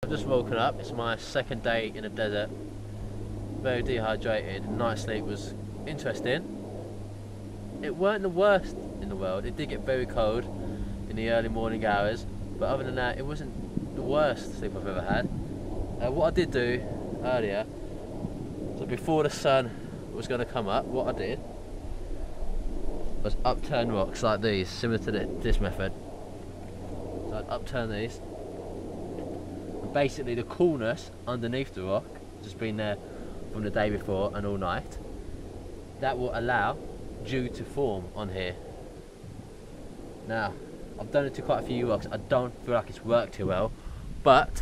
I've just woken up. It's my second day in the desert. Very dehydrated. Night sleep was interesting. It weren't the worst in the world. It did get very cold in the early morning hours, but other than that, it wasn't the worst sleep I've ever had. What I did do earlier, so before the sun was going to come up, what I did was upturn rocks like these, similar to this method. So I'd upturn these. Basically the coolness underneath the rock, just been there from the day before and all night, that will allow dew to form on here. Now, I've done it to quite a few rocks. I don't feel like it's worked too well, but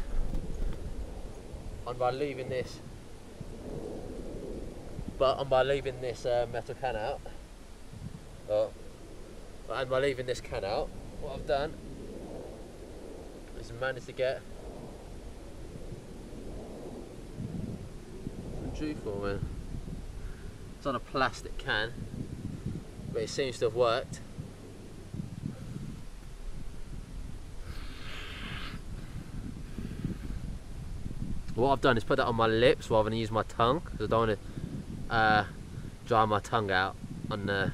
by leaving this metal can out, and by leaving this can out, what I've done is managed to get dew forming. It's on a plastic can, but it seems to have worked. What I've done is put that on my lips rather than use my tongue, because I don't want to dry my tongue out on the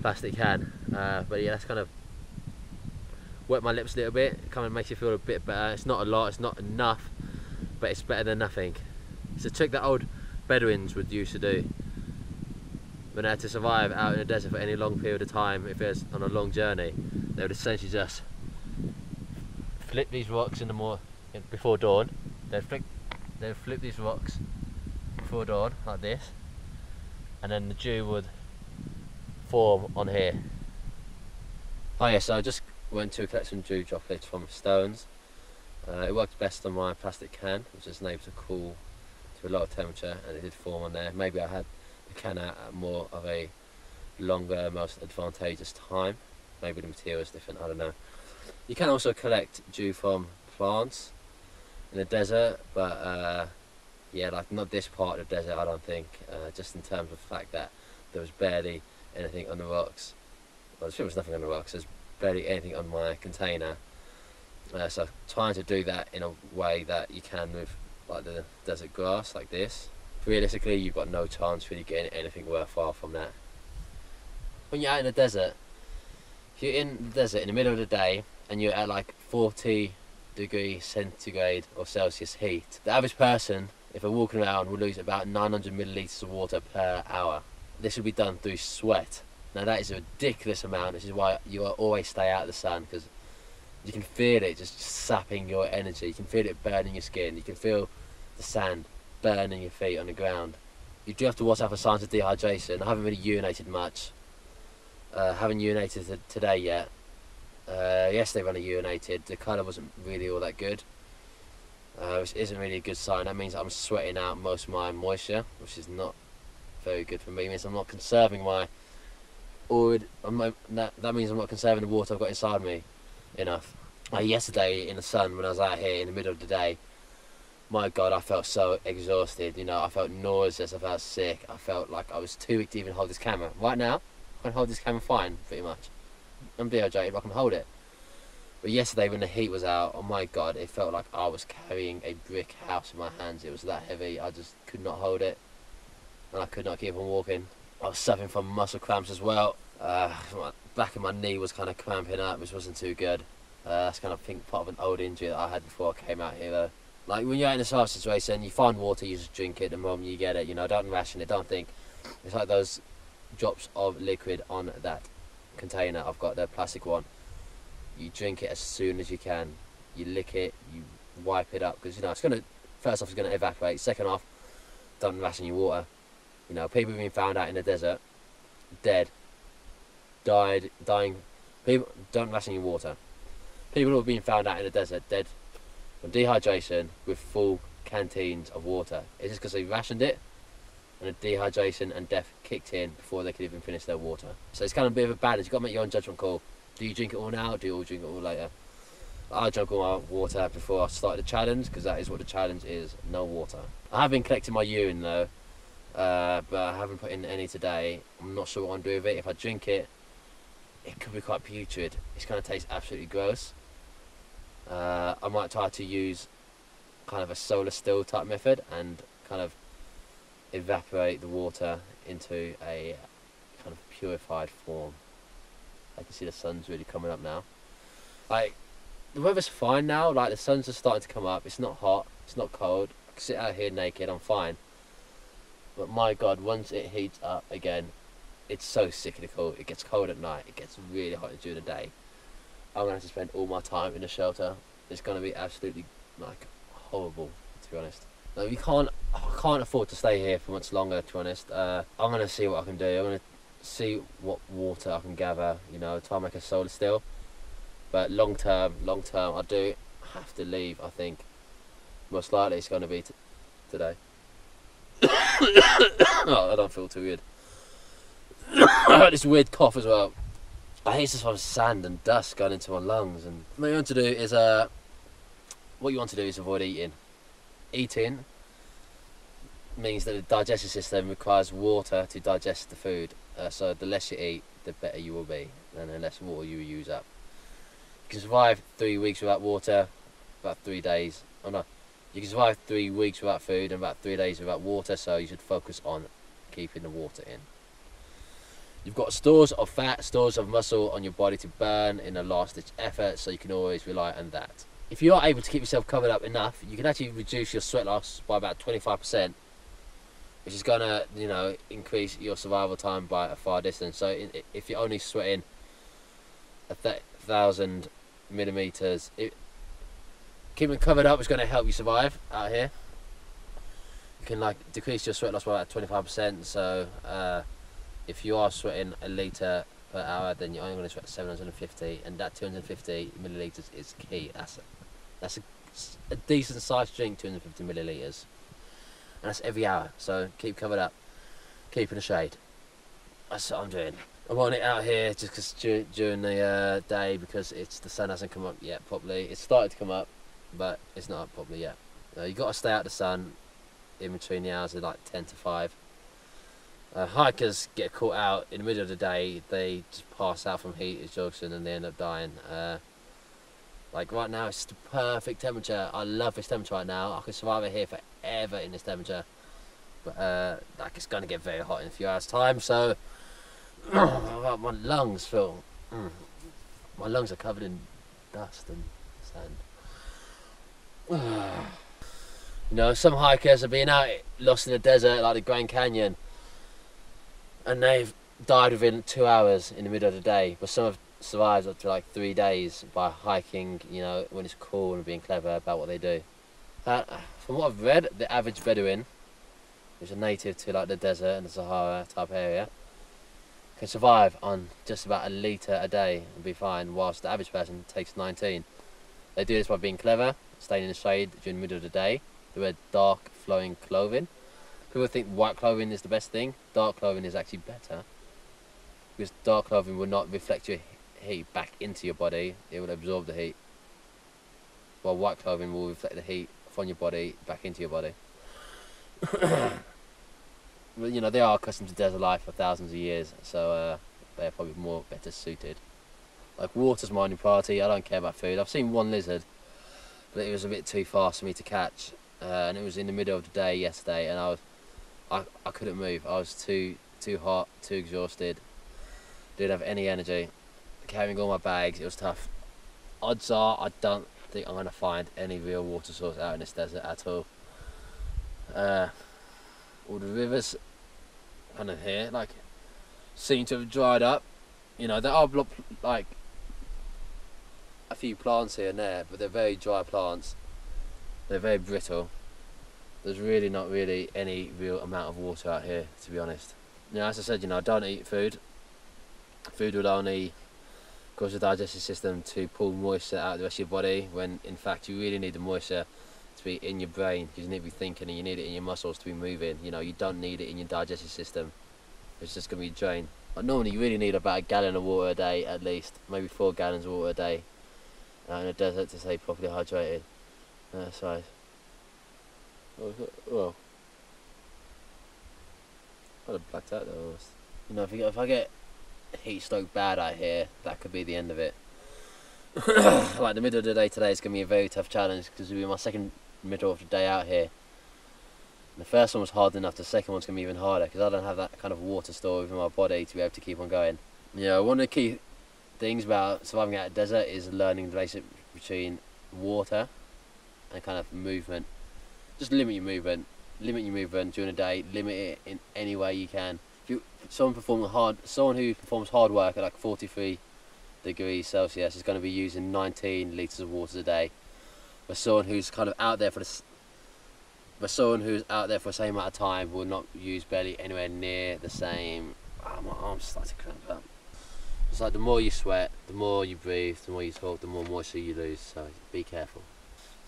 plastic can. But yeah, that's kind of wet my lips a little bit. It kind of makes you feel a bit better. It's not a lot, it's not enough, but it's better than nothing. It's a trick that old Bedouins would used to do when they had to survive out in the desert for any long period of time. If it was on a long journey, they would essentially just flip these rocks before dawn. They'd flip these rocks before dawn like this, and then the dew would form on here. Oh yeah, so I just went to collect some dew droplets from stones. It worked best on my plastic can, which is able to cool to a lower temperature, and it did form on there. Maybe I had the can out at more of a longer, most advantageous time. Maybe the material is different, I don't know. You can also collect dew from plants in the desert, but yeah, like not this part of the desert, I don't think. Just in terms of the fact that there was barely anything on the rocks. Well, there was nothing on the rocks, there's barely anything on my container. So trying to do that in a way that you can with like the desert grass like this, realistically you've got no chance really getting anything worthwhile from that. When you're out in the desert, if you're in the desert in the middle of the day and you're at like 40° centigrade or Celsius heat, the average person, if they're walking around, will lose about 900 millilitres of water per hour. This will be done through sweat. Now that is a ridiculous amount. This is why you will always stay out of the sun, because you can feel it just sapping your energy. You can feel it burning your skin. You can feel the sand burning your feet on the ground. You do have to watch out for signs of dehydration. I haven't really urinated much. Haven't urinated today yet. Yesterday when I urinated, the colour wasn't really all that good. Which isn't really a good sign. That means I'm sweating out most of my moisture, which is not very good for me. It means I'm not conserving that means I'm not conserving the water I've got inside me enough. Yesterday in the sun, when I was out here in the middle of the day, my God, I felt so exhausted. You know, I felt nauseous, I felt sick, I felt like I was too weak to even hold this camera. Right now, I can hold this camera fine, pretty much. I'm dehydrated, but I can hold it. But yesterday when the heat was out, oh my God, it felt like I was carrying a brick house in my hands. It was that heavy, I just could not hold it, and I could not keep on walking. I was suffering from muscle cramps as well. My back of my knee was kind of cramping up, which wasn't too good. That's kind of, I think, part of an old injury that I had before I came out here though. Like when you're in a sort of situation, you find water, you just drink it the moment you get it, you know, don't ration it, don't think. It's like those drops of liquid on that container. I've got the plastic one. You drink it as soon as you can. You lick it, you wipe it up, because you know, it's going to, first off, it's going to evaporate. Second off, don't ration your water. You know, people have been found out in the desert, dead, dying. People, don't ration your water. People who have been found out in the desert, dead from dehydration with full canteens of water. It's just because they rationed it, and the dehydration and death kicked in before they could even finish their water. So it's kind of a bit of a balance. You've got to make your own judgment call. Do you drink it all now, or do you all drink it all later? I drank all my water before I started the challenge, because that is what the challenge is, no water. I have been collecting my urine though, but I haven't put in any today. I'm not sure what I'm doing with it. If I drink it, it could be quite putrid. It's going to taste absolutely gross. I might try to use kind of a solar still type method and kind of evaporate the water into a kind of purified form. I can see the sun's really coming up now. Like, the weather's fine now, like the sun's just starting to come up, it's not hot, it's not cold, I can sit out here naked, I'm fine. But my god, once it heats up again, it's so sickly cold. It gets cold at night, it gets really hot during the day. I'm going to have to spend all my time in the shelter. It's going to be absolutely, like, horrible, to be honest. No, I can't afford to stay here for much longer, to be honest. I'm going to see what I can do. I'm going to see what water I can gather, you know, try and make a solar still. But long term, I do have to leave, I think. Most likely it's going to be today. Oh, I don't feel too good. I got this weird cough as well. I hate this from sand and dust going into my lungs. And what you want to do is avoid eating. Eating means that the digestive system requires water to digest the food. So the less you eat, the better you will be, and the less water you use up. You can survive 3 weeks without water, about 3 days. Oh no, you can survive 3 weeks without food and about 3 days without water. So you should focus on keeping the water in. You've got stores of fat, stores of muscle on your body to burn in a last-ditch effort, so you can always rely on that. If you are able to keep yourself covered up enough, you can actually reduce your sweat loss by about 25%, which is going to, you know, increase your survival time by a far distance. So if you're only sweating 1,000 millimeters, keeping covered up is going to help you survive out here. You can like decrease your sweat loss by about 25%. So if you are sweating a litre per hour, then you're only going to sweat 750, and that 250 millilitres is key. That's a decent sized drink, 250 millilitres, and that's every hour. So keep covered up, keep in the shade. That's what I'm doing. I'm on it out here just because during the day, because the sun hasn't come up yet properly. It's started to come up, but it's not up properly yet. You've got to stay out of the sun in between the hours of like 10 to 5. Hikers get caught out in the middle of the day, they just pass out from heat exhaustion and they end up dying. Like right now it's the perfect temperature. I love this temperature right now. I could survive here forever in this temperature. But like it's going to get very hot in a few hours time, so my lungs feel... my lungs are covered in dust and sand. You know, some hikers have been out lost in the desert like the Grand Canyon, and they've died within 2 hours in the middle of the day, but some have survived up to like 3 days by hiking, you know, when it's cool and being clever about what they do. From what I've read, the average Bedouin, which is native to like the desert and the Sahara type area, can survive on just about a litre a day and be fine, whilst the average person takes 19. They do this by being clever, staying in the shade during the middle of the day. They wear dark flowing clothing. People think white clothing is the best thing. Dark clothing is actually better, because dark clothing will not reflect your heat back into your body, it will absorb the heat, while white clothing will reflect the heat from your body back into your body. Well, you know, they are accustomed to desert life for thousands of years, so they're probably better suited. Like, water's my only priority. I don't care about food. I've seen one lizard, but it was a bit too fast for me to catch, and it was in the middle of the day yesterday, and I couldn't move. I was too hot, too exhausted, didn't have any energy. Carrying all my bags, it was tough. Odds are I don't think I'm going to find any real water source out in this desert at all. All the rivers kind of here like seem to have dried up. You know, there are like a few plants here and there, but they're very dry plants. They're very brittle. There's really not really any real amount of water out here, to be honest. Now, as I said, you know, I don't eat food. Food will only cause the digestive system to pull moisture out of the rest of your body, when in fact you really need the moisture to be in your brain, because you need to be thinking and you need it in your muscles to be moving. You know, you don't need it in your digestive system. It's just going to be drained. But normally you really need about 1 gallon of water a day at least, maybe 4 gallons of water a day in a desert to stay properly hydrated. So, well, I'd have blacked out there almost. You know, if I get heat stroke bad out here, that could be the end of it. Like the middle of the day today is going to be a very tough challenge because it'll be my second middle of the day out here. The first one was hard enough, the second one's going to be even harder because I don't have that kind of water store within my body to be able to keep on going. You know, one of the key things about surviving out of the desert is learning the relationship between water and kind of movement. Just limit your movement during the day, limit it in any way you can. Someone who performs hard work at like 43 degrees Celsius is going to be using 19 litres of water a day. But someone who's kind of out there for the same amount of time will not use barely anywhere near the same. Oh, my arms start to cramp up. It's like the more you sweat, the more you breathe, the more you talk, the more moisture you lose. So be careful.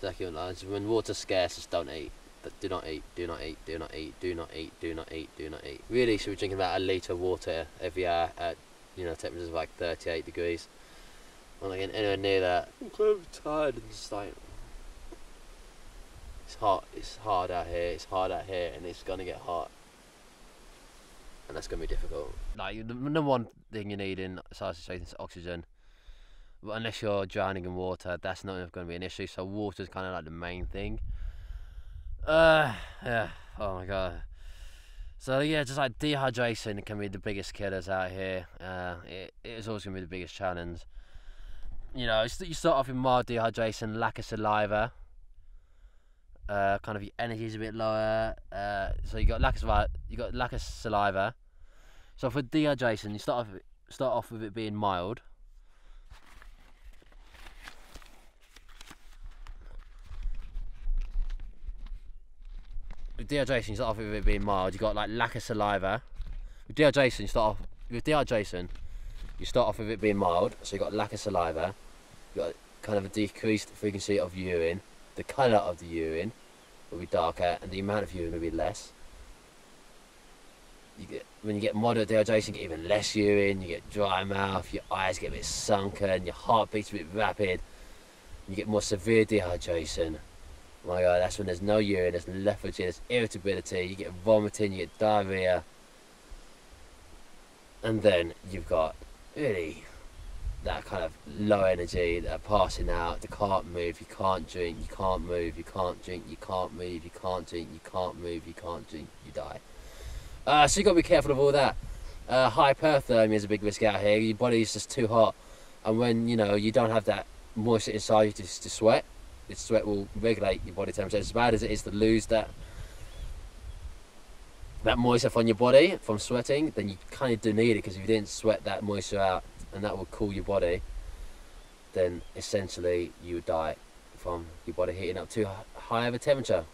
Exactly. When water's scarce, just don't eat. Do not eat. Do not eat. Do not eat. Do not eat. Do not eat. Do not eat. Really, you should be drinking about 1 litre of water every hour at temperatures of like 38 degrees. I'm not getting anywhere near that. I'm kind of tired and just like. It's hot. It's hard out here. It's hard out here, and it's gonna get hot, and that's gonna be difficult. Like the number one thing you need in such a situation is oxygen. But unless you're drowning in water, that's not going to be an issue. So water is kind of like the main thing. Yeah. Oh my god. So yeah, just like dehydration can be the biggest killers out here. It is always going to be the biggest challenge. You know, you start off with mild dehydration, lack of saliva. Kind of your energy is a bit lower. So you got lack of saliva. So for dehydration, you start off with it being mild. With dehydration, you start off with it being mild. You got like lack of saliva. With dehydration, you start off with it being mild. So you got lack of saliva. You got kind of a decreased frequency of urine. The colour of the urine will be darker, and the amount of urine will be less. When you get moderate dehydration, you get even less urine. You get dry mouth. Your eyes get a bit sunken. Your heart beats a bit rapid. You get more severe dehydration. Oh my god, that's when there's no urine, there's lethargy, there's irritability, you get vomiting, you get diarrhea. And then you've got really that kind of low energy, that passing out, they can't move, you can't drink, you can't move, you can't drink, you can't move, you can't drink, you can't move, you can't drink, you die. So you've got to be careful of all that. Hyperthermia is a big risk out here. Your body is just too hot, and when you don't have that moisture inside you to sweat, this sweat will regulate your body temperature. As bad as it is to lose that moisture from your body from sweating, then you kind of do need it, because if you didn't sweat that moisture out and that will cool your body, then essentially you would die from your body heating up too high of a temperature.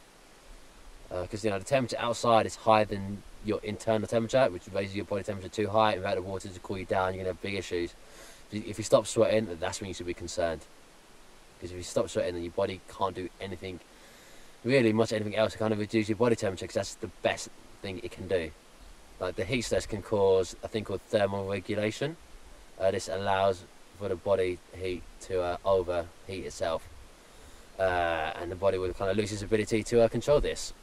Because the temperature outside is higher than your internal temperature, which raises your body temperature too high, and without the water to cool you down, you're going to have big issues. If you stop sweating, that's when you should be concerned. Because if you stop sweating, then your body can't do anything else to kind of reduce your body temperature, because that's the best thing it can do. Like the heat stress can cause a thing called thermal regulation. This allows for the body heat to overheat itself, and the body will kind of lose its ability to control this.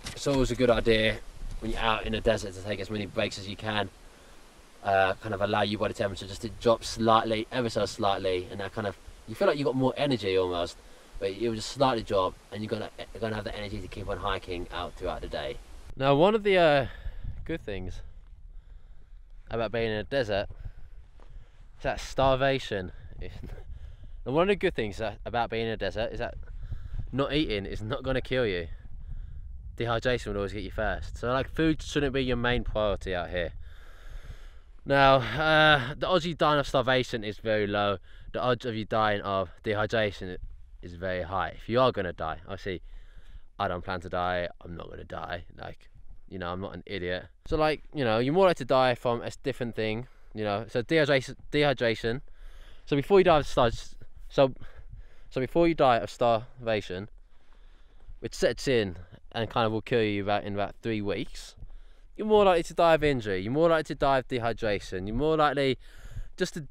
It's always a good idea when you're out in the desert to take as many breaks as you can. Kind of allow your body temperature just to drop slightly, ever so slightly, and that kind of, you feel like you've got more energy almost, but it will just slightly drop, and you're gonna have the energy to keep on hiking out throughout the day. Now, one of the good things about being in a desert is that starvation. And one of the good things about being in a desert is that not eating is not going to kill you. Dehydration will always get you first. So like, food shouldn't be your main priority out here. Now, the odds of you dying of starvation is very low. The odds of you dying of dehydration is very high. If you are going to die, obviously, I don't plan to die. I'm not going to die. Like, I'm not an idiot. So like, you're more likely to die from a different thing. So dehydration. So before you die of starvation, which sets in and kind of will kill you in about 3 weeks, you're more likely to die of injury, you're more likely to die of dehydration, you're more likely just to,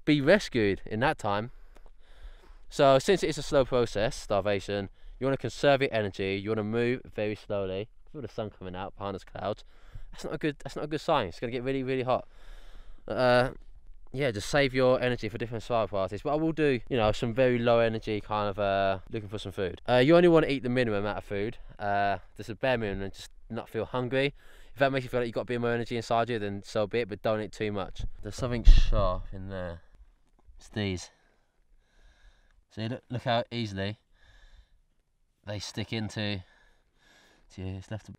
be rescued in that time. So since it is a slow process, starvation, you want to conserve your energy, you want to move very slowly. Feel the sun coming out behind those clouds. That's not a good sign. It's going to get really, really hot. yeah, just save your energy for different survival parties. But I will do, you know, some very low energy kind of looking for some food. You only want to eat the minimum amount of food. Just a bare minimum, and just not feel hungry. If that makes you feel like you've got a bit more energy inside you, then so be it, but don't eat too much. There's something sharp in there. It's these. See, look how easily they stick into you. It's left.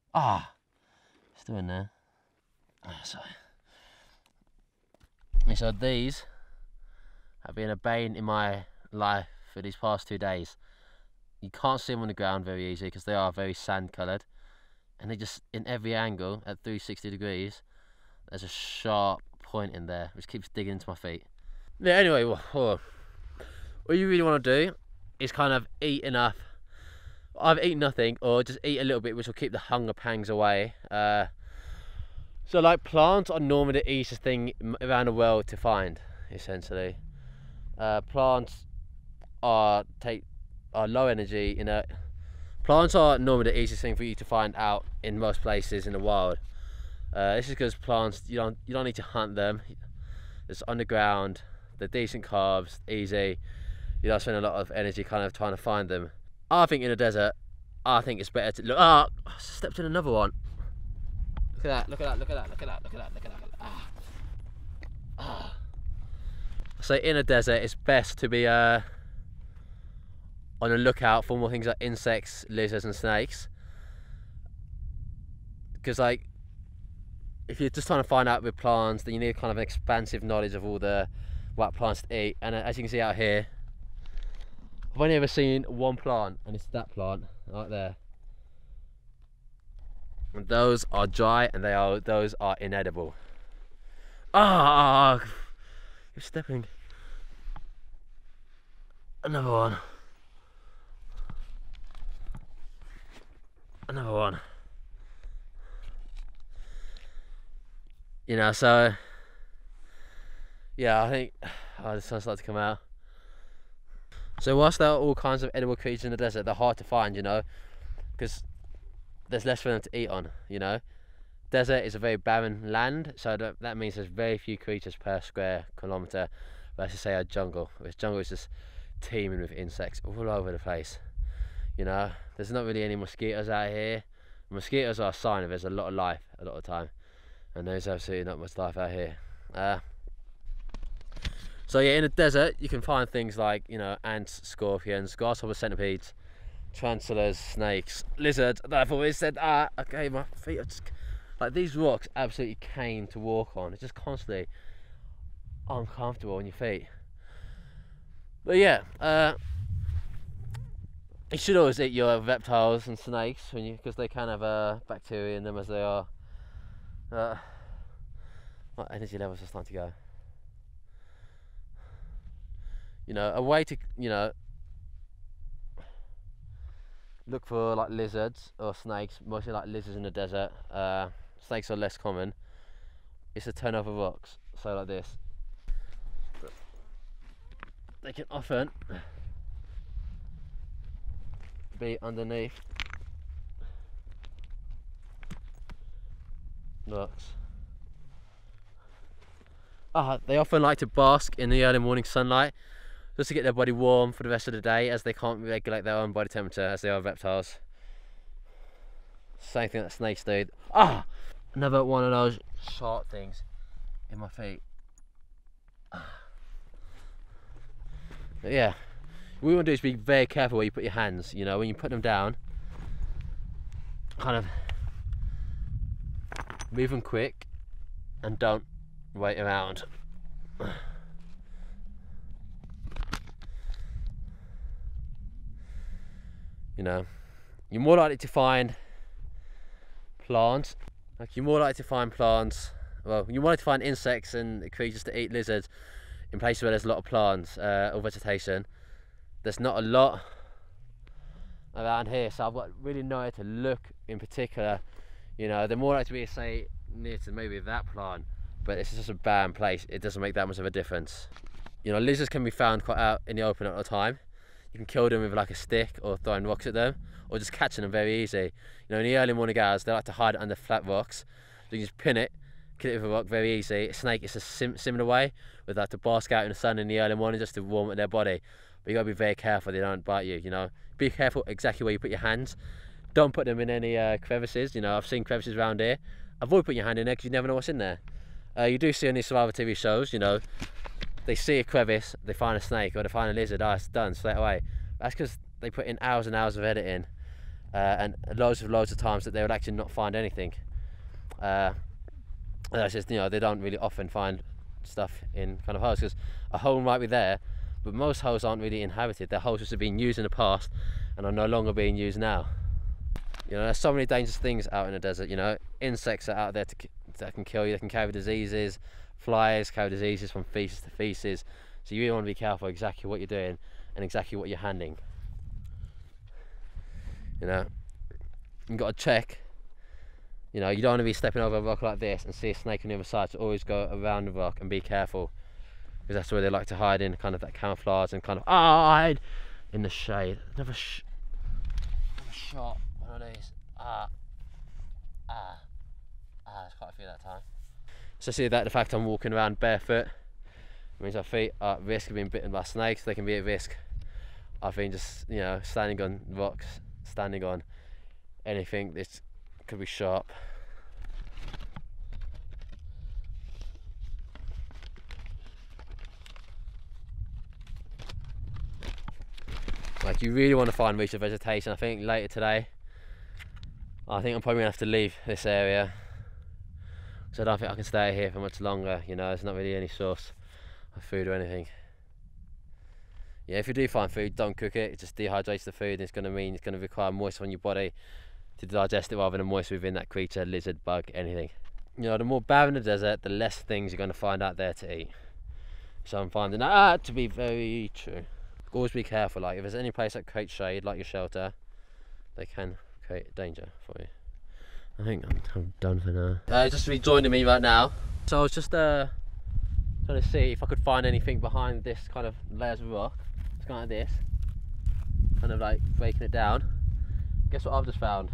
Still in there. Sorry. And so these have been a bane in my life for these past 2 days. You can't see them on the ground very easily because they are very sand coloured, and they just, in every angle at 360 degrees, there's a sharp point in there which keeps digging into my feet. Yeah, anyway, what you really want to do is kind of eat enough. Either eat nothing or just eat a little bit, which will keep the hunger pangs away. So like, plants are normally the easiest thing around the world to find, essentially. Plants are low energy, you know. Plants are normally the easiest thing for you to find out in most places in the wild. This is because plants, you don't need to hunt them. It's on the ground, they're decent carbs, easy. You don't spend a lot of energy kind of trying to find them. I think in a desert, I think it's better to look. I stepped in another one. Look at that, look at that, look at that, look at that, look at that, look at that. So in a desert, it's best to be on the lookout for more things like insects, lizards and snakes. Because like, if you're just trying to find out with plants, then you need kind of an expansive knowledge of all the what plants to eat. And as you can see out here, I've only ever seen one plant, and it's that plant right there. And those are dry, and those are inedible. You're stepping. Another one. Another one. You know, so yeah, I think the sun's starting to come out. So whilst there are all kinds of edible creatures in the desert, they're hard to find, you know, because there's less for them to eat on, you know. Desert is a very barren land, so that means there's very few creatures per square kilometre versus, say, a jungle. Whereas jungle is just teeming with insects all over the place. You know, there's not really any mosquitoes out here. Mosquitoes are a sign of there's a lot of life a lot of the time, and there's absolutely not much life out here. So yeah, in the desert you can find things like, you know, ants, scorpions, grasshoppers, centipedes, tarantulas, snakes, lizards. And I've always said, okay, my feet are just like, these rocks absolutely came to walk on. It's just constantly uncomfortable on your feet. But yeah, you should always eat your reptiles and snakes because they can have bacteria in them, as they are. My energy levels are starting to go. You know, a way to, you know, look for like lizards or snakes, mostly like lizards in the desert. Snakes are less common. It's to turn over rocks, so like this. They can often be underneath rocks. They often like to bask in the early morning sunlight just to get their body warm for the rest of the day, as they can't regulate their own body temperature as they are reptiles. Same thing that snakes do. Another one of those sharp things in my feet. But yeah, what you want to do is be very careful where you put your hands. You know, when you put them down, kind of move them quick and don't wait around. You know, you're more likely to find plants. You're more likely to find plants. Well, you're more likely to find insects and creatures to eat lizards in places where there's a lot of plants or vegetation. There's not a lot around here, so I've got really nowhere to look in particular. You know, they're more likely to be, say, near to maybe that plant, but it's just a barren place. It doesn't make that much of a difference. You know, lizards can be found quite out in the open at the time. You can kill them with like a stick or throwing rocks at them, or just catching them very easy. You know, in the early morning hours, they like to hide under flat rocks. So you just pin it, kill it with a rock, very easy. A snake is a similar way, with like to bask out in the sun in the early morning just to warm up their body. But you gotta be very careful they don't bite you, you know. Be careful exactly where you put your hands. Don't put them in any crevices, you know. I've seen crevices around here. Avoid putting your hand in there because you never know what's in there. You do see on these survival TV shows, you know, they see a crevice, they find a snake or they find a lizard, it's done straight away. That's because they put in hours and hours of editing and loads of times that they would actually not find anything. That's just, you know, they don't really often find stuff in kind of holes, because a hole might be there, but most holes aren't really inhabited. They're holes which have been used in the past and are no longer being used now. You know, there's so many dangerous things out in the desert, you know. Insects are out there that can kill you, they can carry diseases. Flies carry diseases from feces to feces. So you really want to be careful exactly what you're doing and exactly what you're handling. You know, you've got to check. You know, you don't want to be stepping over a rock like this and see a snake on the other side, so always go around the rock and be careful, because that's where they like to hide in, kind of that camouflage and kind of hide in the shade. Never shot one of these. There's quite a few that time. So see that the fact I'm walking around barefoot means our feet are at risk of being bitten by snakes. They can be at risk of being just, you know, standing on rocks, standing on anything that could be sharp. Like, you really want to find reach of vegetation. I think later today, I think I'm probably gonna have to leave this area. So I don't think I can stay here for much longer, you know. There's not really any source of food or anything. Yeah, if you do find food, don't cook it. It just dehydrates the food, and it's going to mean it's going to require moisture on your body to digest it, rather than moisture within that creature, lizard, bug, anything. You know, the more barren the desert, the less things you're going to find out there to eat. So I'm finding that to be very true. Always be careful, like if there's any place that creates shade, like your shelter, they can create danger for you. I think I'm done for now. Just rejoining me right now. So I was just trying to see if I could find anything behind this kind of layers of rock. It's kind of like this, kind of like breaking it down. Guess what I've just found?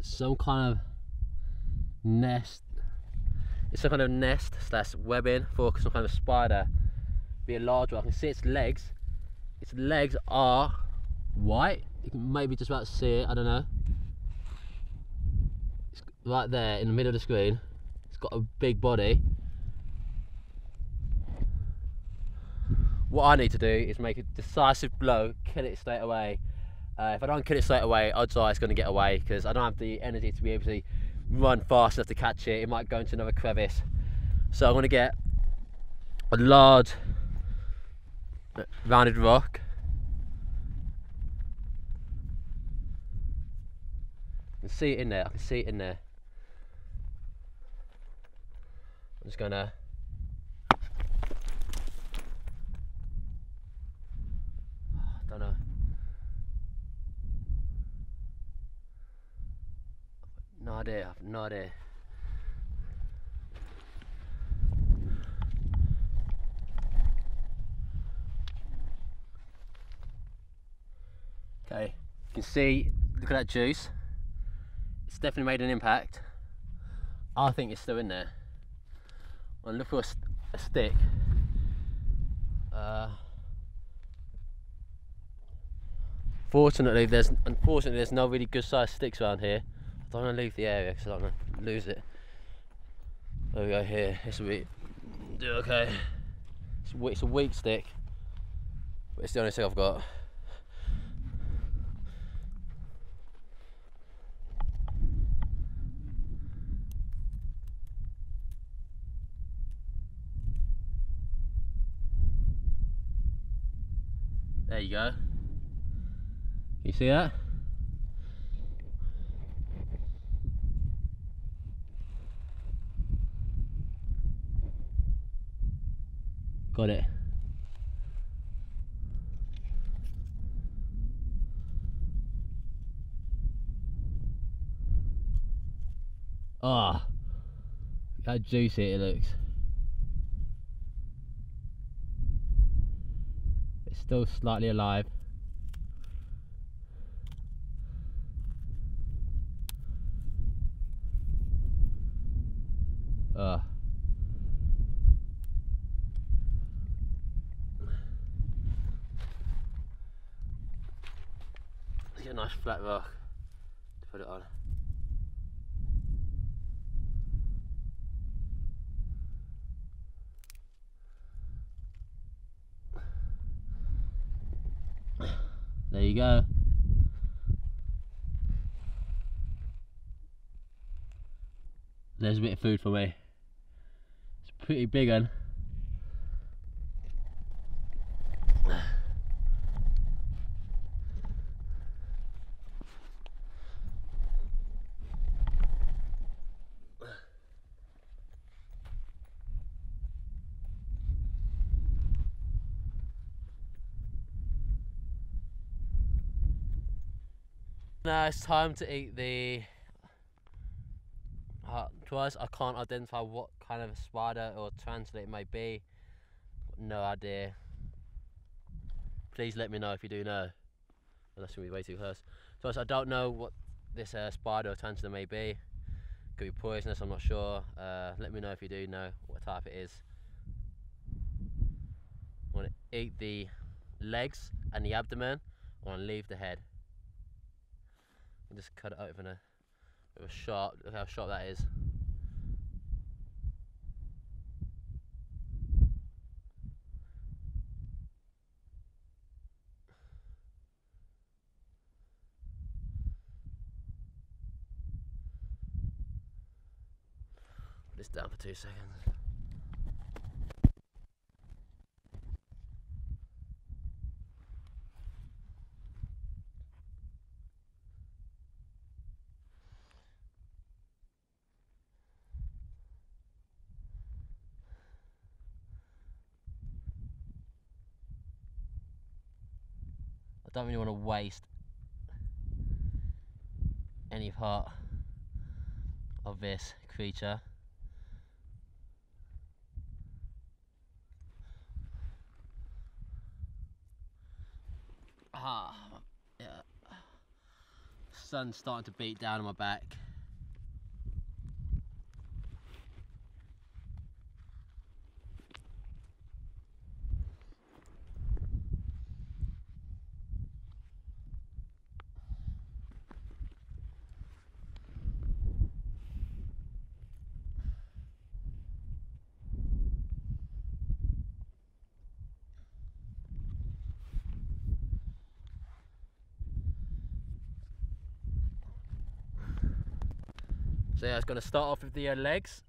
Some kind of nest. It's some kind of nest slash webbing for some kind of spider. Be a large one. I can see its legs. Its legs are white. You can maybe just about see it, I don't know. It's right there in the middle of the screen. It's got a big body. What I need to do is make a decisive blow, kill it straight away. If I don't kill it straight away, odds are it's going to get away, because I don't have the energy to be able to run fast enough to catch it. It might go into another crevice. So I'm going to get a large rounded rock. I can see it in there, I can see it in there. I'm just gonna don't know. No idea, I've no idea. Okay, you can see, look at that juice. It's definitely made an impact. I think it's still in there. I'll look for a stick. Unfortunately, there's no really good sized sticks around here. I don't want to leave the area because I don't want to lose it. There we go, here. This will be okay. It's a weak stick, but it's the only stick I've got. There you go. You see that? Got it. Ah, oh, how juicy it looks. It's still slightly alive. Get a nice flat rock to put it on. There you go. There's a bit of food for me. It's a pretty big one. Now it's time to eat the twice. I can't identify what kind of spider or tarantula it may be. No idea. Please let me know if you do know. Well, that's gonna be way too close. Twice, I don't know what this spider or tarantula may be. Could be poisonous, I'm not sure. Let me know if you do know what type it is. I want to eat the legs and the abdomen. I want to leave the head. I'll just cut it open with a sharp. Look how sharp that is. Put this down for 2 seconds. I don't really want to waste any part of this creature. Yeah. Sun's starting to beat down on my back. So yeah, I was going to start off with the legs.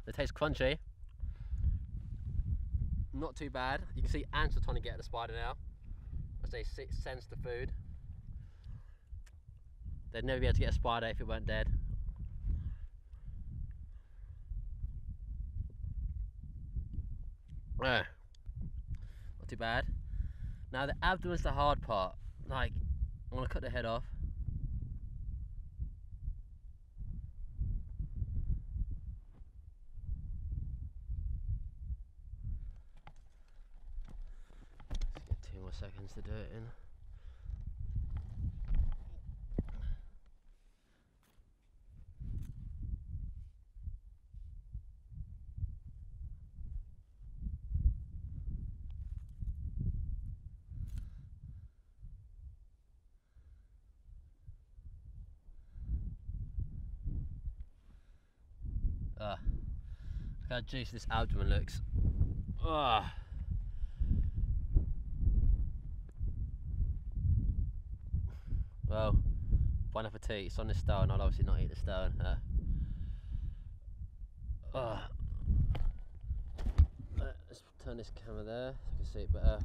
It tastes crunchy. Not too bad. You can see ants are trying to get at the spider now as they sense the food. They'd never be able to get a spider if it weren't dead. Not too bad. Now the abdomen's the hard part. Like, I want to cut the head off. Let's get 2 more seconds to do it in. Look how juicy this abdomen looks. Well, bon appetit. It's on the stone. I'll obviously not eat the stone. Let's turn this camera there so you can see it better.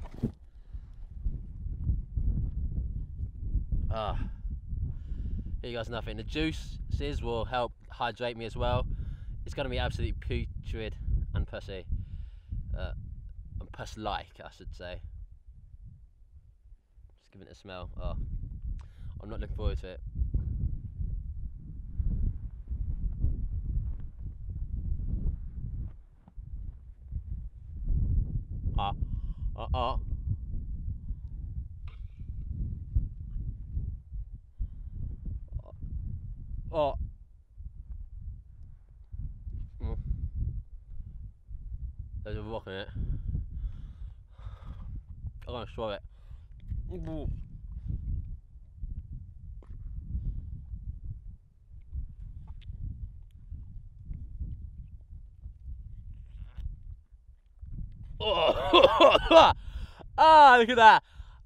Here you guys, nothing. The juices will help hydrate me as well. It's going to be absolutely putrid and pussy. And puss-like, I should say. Just giving it a smell. I'm not looking forward to it. Oh. There's a rock in it. I'm gonna swallow it. Ooh. Oh. Ah, look at that.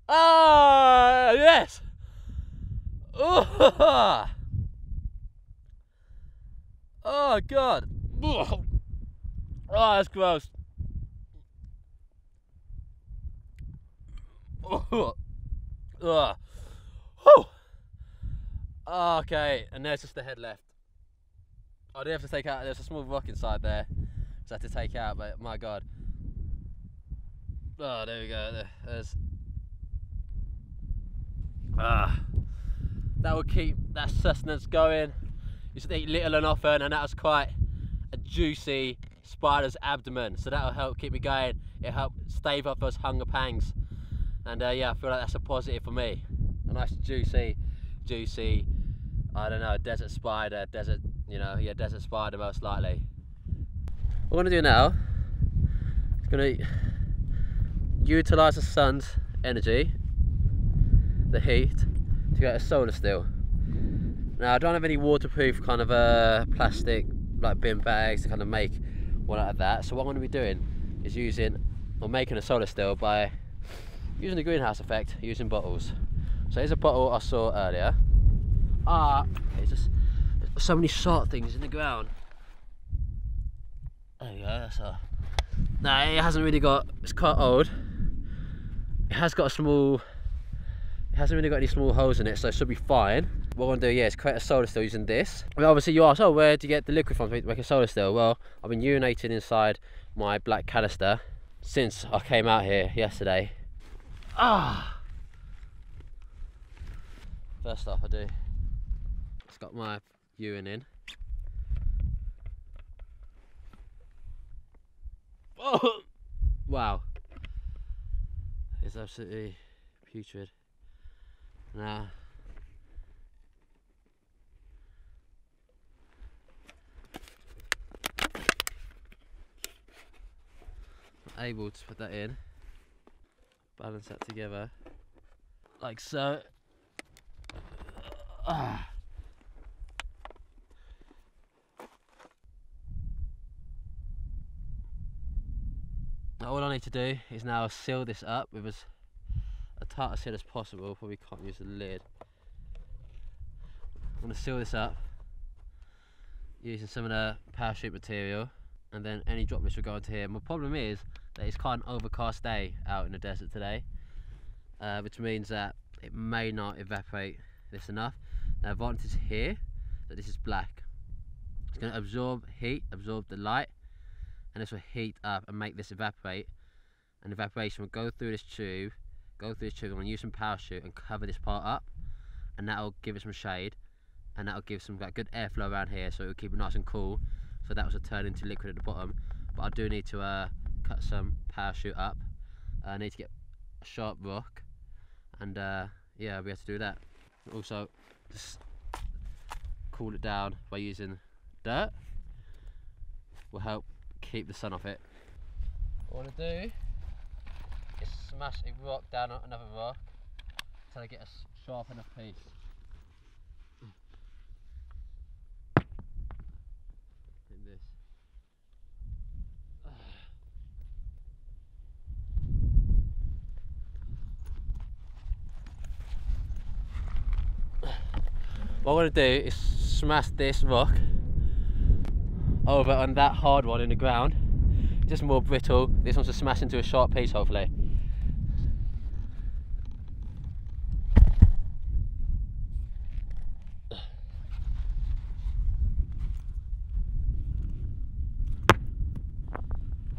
Ah, yes. Oh, oh God. Oh, that's gross. Oh. Oh. Okay, and there's just the head left. I do have to take out, there's a small rock inside there, so I have to take out, but my God. Oh, there we go, there's... That will keep that sustenance going. You should eat little and often, and that was quite a juicy spider's abdomen, so that'll help keep me going. It'll help stave off those hunger pangs. And yeah, I feel like that's a positive for me. A nice juicy, I don't know, desert spider, you know, yeah, desert spider most likely. What I'm gonna do now is gonna utilize the sun's energy, the heat, to get a solar steel. Now I don't have any waterproof kind of plastic like bin bags to kind of make one out of that. So what I'm gonna be doing is making a solar steel by using the greenhouse effect, using bottles. So here's a bottle I saw earlier. It's just so many sharp things in the ground. There you go, that's a... No, it hasn't really got, it's quite old. It has got a small, it hasn't really got any small holes in it, so it should be fine. What I'm gonna do, yeah, is create a solar steel using this. I mean, obviously you ask, oh, where do you get the liquid from to make a solar steel? Well, I've been urinating inside my black canister since I came out here yesterday. First off, it's got my urine in. Oh! Wow. It's absolutely putrid. Now, I'm able to put that in, balance that together, like so. All I need to do is now seal this up with as tight a seal as possible. Probably can't use the lid. I'm going to seal this up using some of the parachute material, and then any droplets will go into here. My problem is that it's quite an overcast day out in the desert today, which means that it may not evaporate this enough. The advantage here that this is black. It's going to absorb heat, absorb the light, and this will heat up and make this evaporate. And evaporation will go through this tube. I'm going to use some parachute and cover this part up, and that'll give it some shade, and that'll give some good airflow around here, so it'll keep it nice and cool. So that will turn into liquid at the bottom. But I do need to cut some parachute up. I need to get a sharp rock, and yeah, I'll be able to do that. Also, just cool it down by using dirt. Will help keep the sun off it. What I want to do is smash a rock down on another rock until I get a sharp enough piece. In this. What I want to do is smash this rock over on that hard one in the ground. Just more brittle. This one's to smash into a sharp piece, hopefully.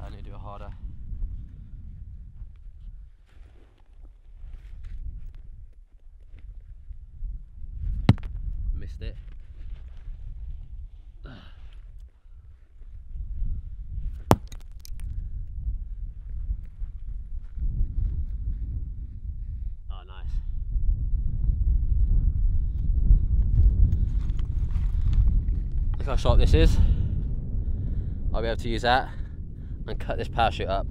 I need to do it harder. Missed it. Oh, nice. Look how sharp this is. I'll be able to use that and cut this parachute up.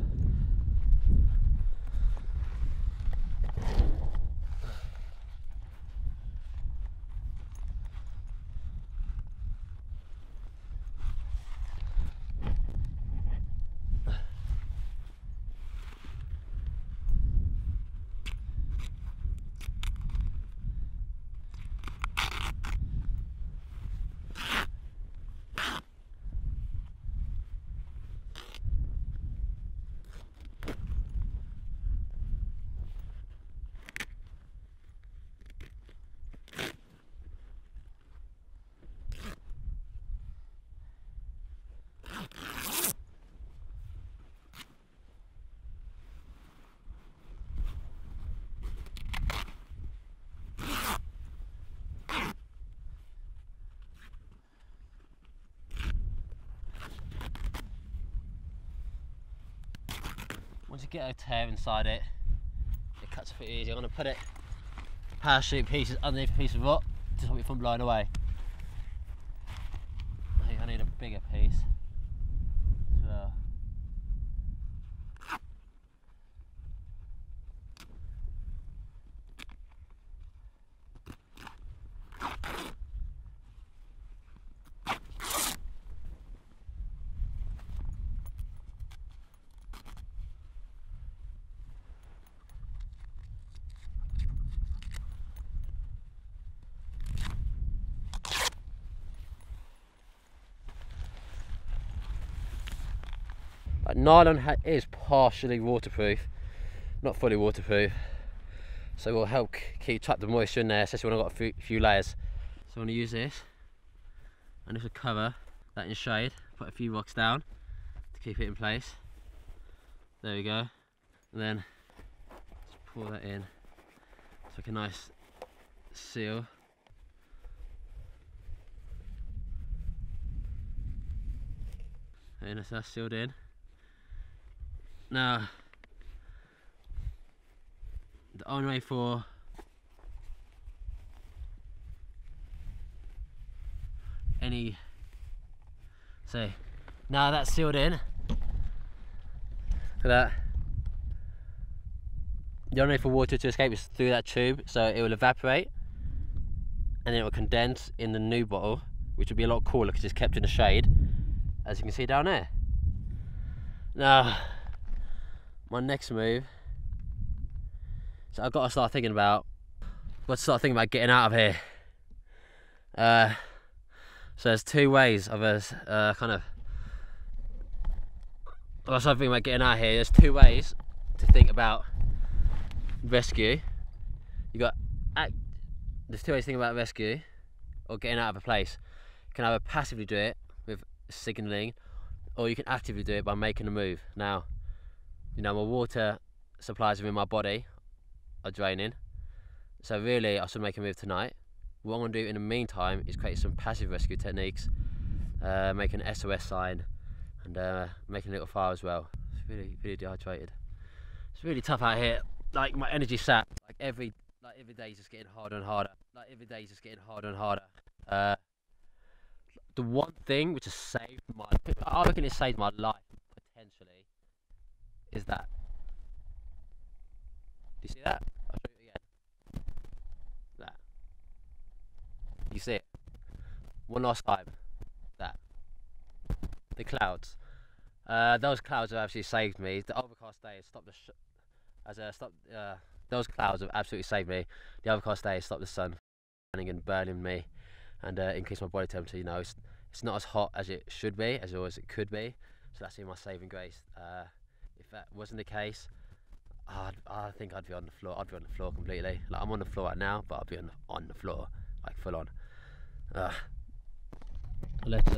Once you get a tear inside it, it cuts a bit easy. I'm going to put it parachute pieces underneath a piece of rock to stop it from blowing away. I think I need a bigger piece as well. Nylon is partially waterproof, not fully waterproof, so it will help trap the moisture in there, especially when I've got a few layers. So I'm going to use this, and this will cover that in shade, put a few rocks down to keep it in place. There we go, and then just pour that in, it's like a nice seal. And that's sealed in. Now, the only way for any, say, now that's sealed in, for that, the only way for water to escape is through that tube, so it will evaporate and then it will condense in the new bottle, which will be a lot cooler because it's kept in the shade, as you can see down there. Now, my next move, so I've got to start thinking about getting out of here. So there's two ways of us I've got to start thinking about getting out of here. There's two ways to think about rescue. There's two ways to think about rescue or getting out of a place. You can either passively do it with signalling, or you can actively do it by making a move. Now, you know, my water supplies within my body are draining, so really I should make a move tonight. What I'm going to do in the meantime is create some passive rescue techniques, make an SOS sign, and making a little fire as well. It's really dehydrated. It's really tough out here. Like, my energy sap. Like every day is just getting harder and harder. The one thing which has saved I reckon it saved my life potentially, is that. Do you see that? I'll show you again. That. You see it? One last time. That. The clouds. Those clouds have actually saved me. The overcast day has stopped those clouds have absolutely saved me. The overcast day has stopped the sun and burning me, and increased my body temperature. You know, it's not as hot as it should be, as it could be. So that's been my saving grace. If that wasn't the case, I think I'd be on the floor. I'd be on the floor completely. Like, I'm on the floor right now, but I'd be on the floor, like full on. Let's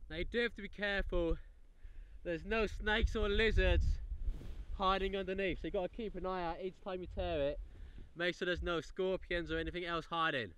Now you do have to be careful. There's no snakes or lizards hiding underneath, so you got to keep an eye out each time you tear it. Make sure there's no scorpions or anything else hiding.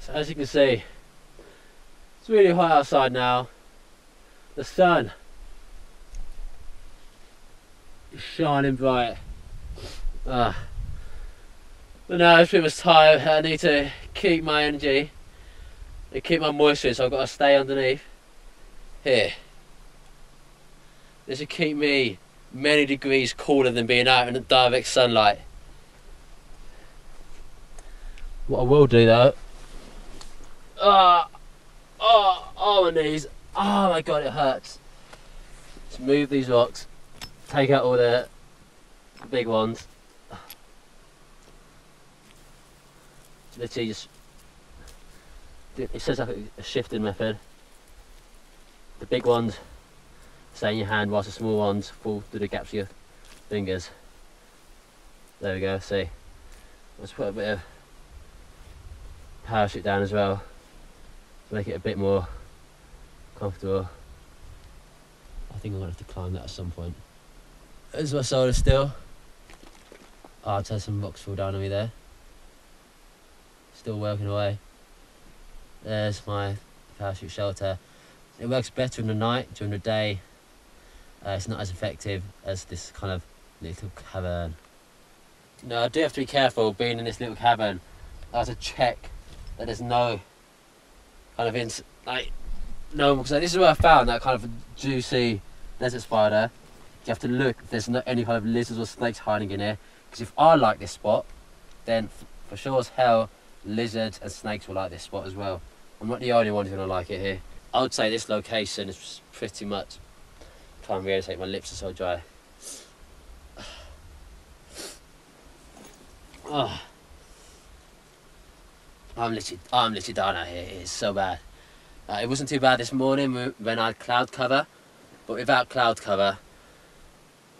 So as you can see, it's really hot outside now. The sun is shining bright. But now it's pretty much time. I need to keep my energy and keep my moisture, so I've got to stay underneath here. This will keep me many degrees cooler than being out in the direct sunlight. What I will do though, my knees, oh my god, it hurts. Just move these rocks, take out all the big ones. Literally just, it says like a shifting method. The big ones stay in your hand whilst the small ones fall through the gaps of your fingers. There we go, see. Let's put a bit of parachute down as well to make it a bit more comfortable. I think I'm going to have to climb that at some point. There's my solar still. Oh, I've had some rocks fall down on me there. Still working away. There's my parachute shelter. It works better in the night. During the day it's not as effective as this kind of little cavern. No, I do have to be careful being in this little cavern. I have to check that there's no kind of because this is where I found that kind of juicy desert spider. You have to look if there's not any kind of lizards or snakes hiding in here, because if I like this spot, then for sure as hell lizards and snakes will like this spot as well. I'm not the only one who's going to like it here. I would say this location is pretty much, try and realize my lips are so dry. Oh. I'm literally down out here. It's so bad. It wasn't too bad this morning when I had cloud cover, but without cloud cover,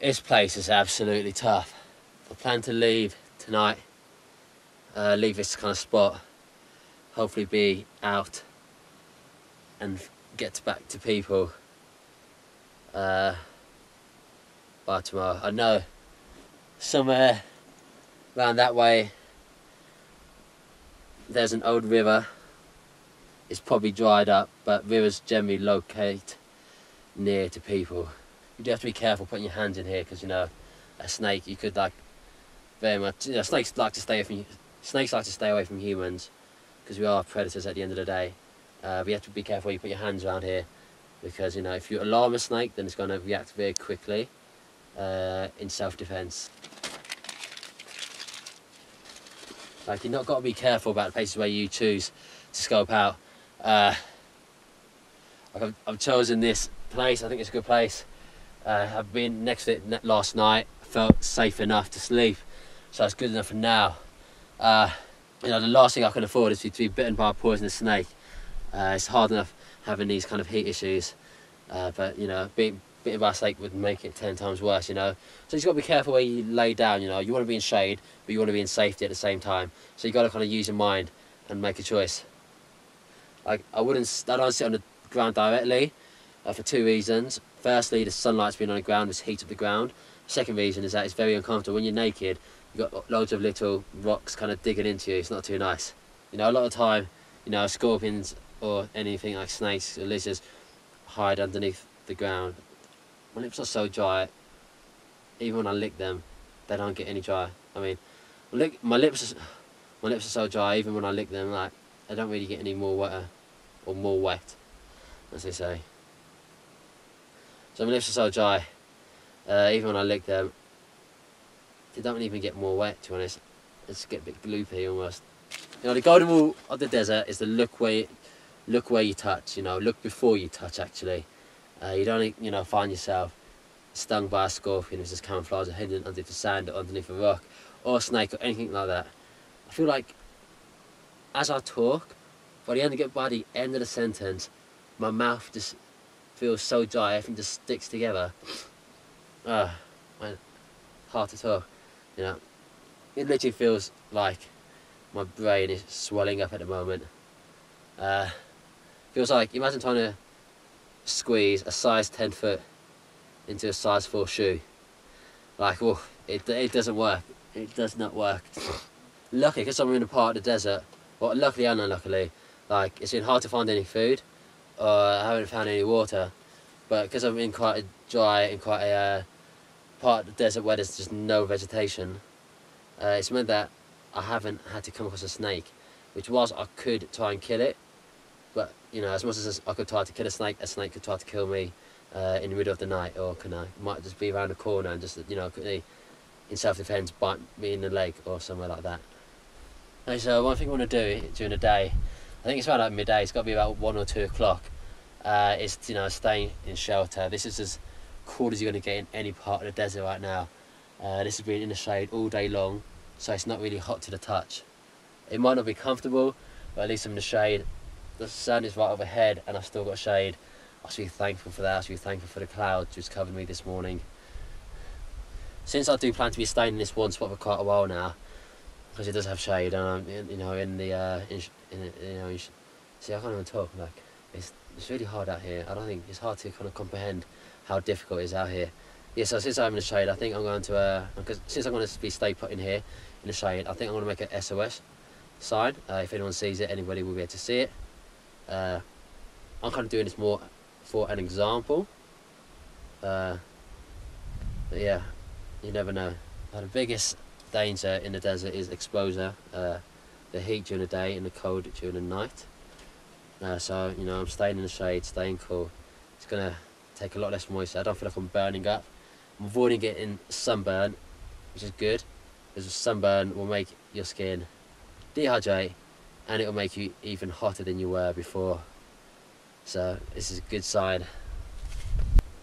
this place is absolutely tough. I plan to leave tonight, leave this kind of spot, hopefully be out and get back to people by tomorrow. I know somewhere around that way there's an old river. It's probably dried up, but rivers generally locate near to people. You do have to be careful putting your hands in here, because you know, a snake, you could like very much, you know, snakes like to stay away from humans, because we are predators at the end of the day. But you have to be careful when you put your hands around here, because you know, if you alarm a snake, then it's going to react very quickly in self-defense. Like, you've not got to be careful about the places where you choose to scope out. I've chosen this place. I think it's a good place. I've been next to it last night. I felt safe enough to sleep, so it's good enough for now. You know, the last thing I can afford is to be bitten by a poisonous snake. It's hard enough having these kind of heat issues, but you know, being bitten by a snake would make it 10 times worse, you know. So you've got to be careful where you lay down, you know. You want to be in shade, but you want to be in safety at the same time. So you've got to kind of use your mind and make a choice. Like, I don't sit on the ground directly for 2 reasons. Firstly, the sunlight's been on the ground, it's heat up the ground. Second reason is that it's very uncomfortable. When you're naked, you've got loads of little rocks kind of digging into you. It's not too nice. You know, a lot of the time, you know, scorpions or anything like snakes or lizards hide underneath the ground. My lips are so dry, even when I lick them, they don't get any dry. I mean, my lips are so dry, even when I lick them, like, they don't really get any more wetter or more wet, as they say. So my lips are so dry, even when I lick them, they don't even get more wet, to be honest. They just get a bit gloopy almost. You know, the golden rule of the desert is to look where you touch, you know, look before you touch actually. You don't, you know, find yourself stung by a scorpion who's just camouflaged or hidden underneath the sand or underneath a rock, or a snake or anything like that. I feel like as I talk, by the end of the sentence, my mouth just feels so dry, everything just sticks together. Man, hard to talk, you know. It literally feels like my brain is swelling up at the moment. Feels like, imagine trying to squeeze a size 10 foot into a size 4 shoe. Like, oh, it doesn't work. It does not work. Luckily, because I'm in a part of the desert, well, luckily and unluckily, like, it's been hard to find any food, or I haven't found any water, but because I'm in quite a dry and quite a part of the desert where there's just no vegetation, it's meant that I haven't had to come across a snake, which was, I could try and kill it, but, you know, as much as I could try to kill a snake could try to kill me in the middle of the night, or might just be around the corner and just, you know, in self-defense bite me in the leg or somewhere like that. And so one thing I want to do during the day, I think it's around like midday, it's got to be about 1 or 2 o'clock, is, you know, staying in shelter. This is as cool as you're going to get in any part of the desert right now. This has been in the shade all day long, so it's not really hot to the touch. It might not be comfortable, but at least I'm in the shade. The sun is right overhead and I've still got shade. I should be thankful for that. I should be thankful for the clouds which covered me this morning. Since I do plan to be staying in this one spot for quite a while now, because it does have shade, and I'm, you know, see, I can't even talk. Like, it's really hard out here. I don't think it's hard to kind of comprehend how difficult it is out here. Yeah, so since I'm in the shade, I think I'm going to, because since I'm going to be stay put in here in the shade, I think I'm going to make an SOS sign. If anyone sees it, anybody will be able to see it. I'm kind of doing this more for an example. But yeah, you never know. The biggest danger in the desert is exposure, the heat during the day and the cold during the night. So, you know, I'm staying in the shade, staying cool. It's going to take a lot less moisture. I don't feel like I'm burning up. I'm avoiding getting sunburn, which is good, because sunburn will make your skin dehydrate and it will make you even hotter than you were before. So this is a good sign.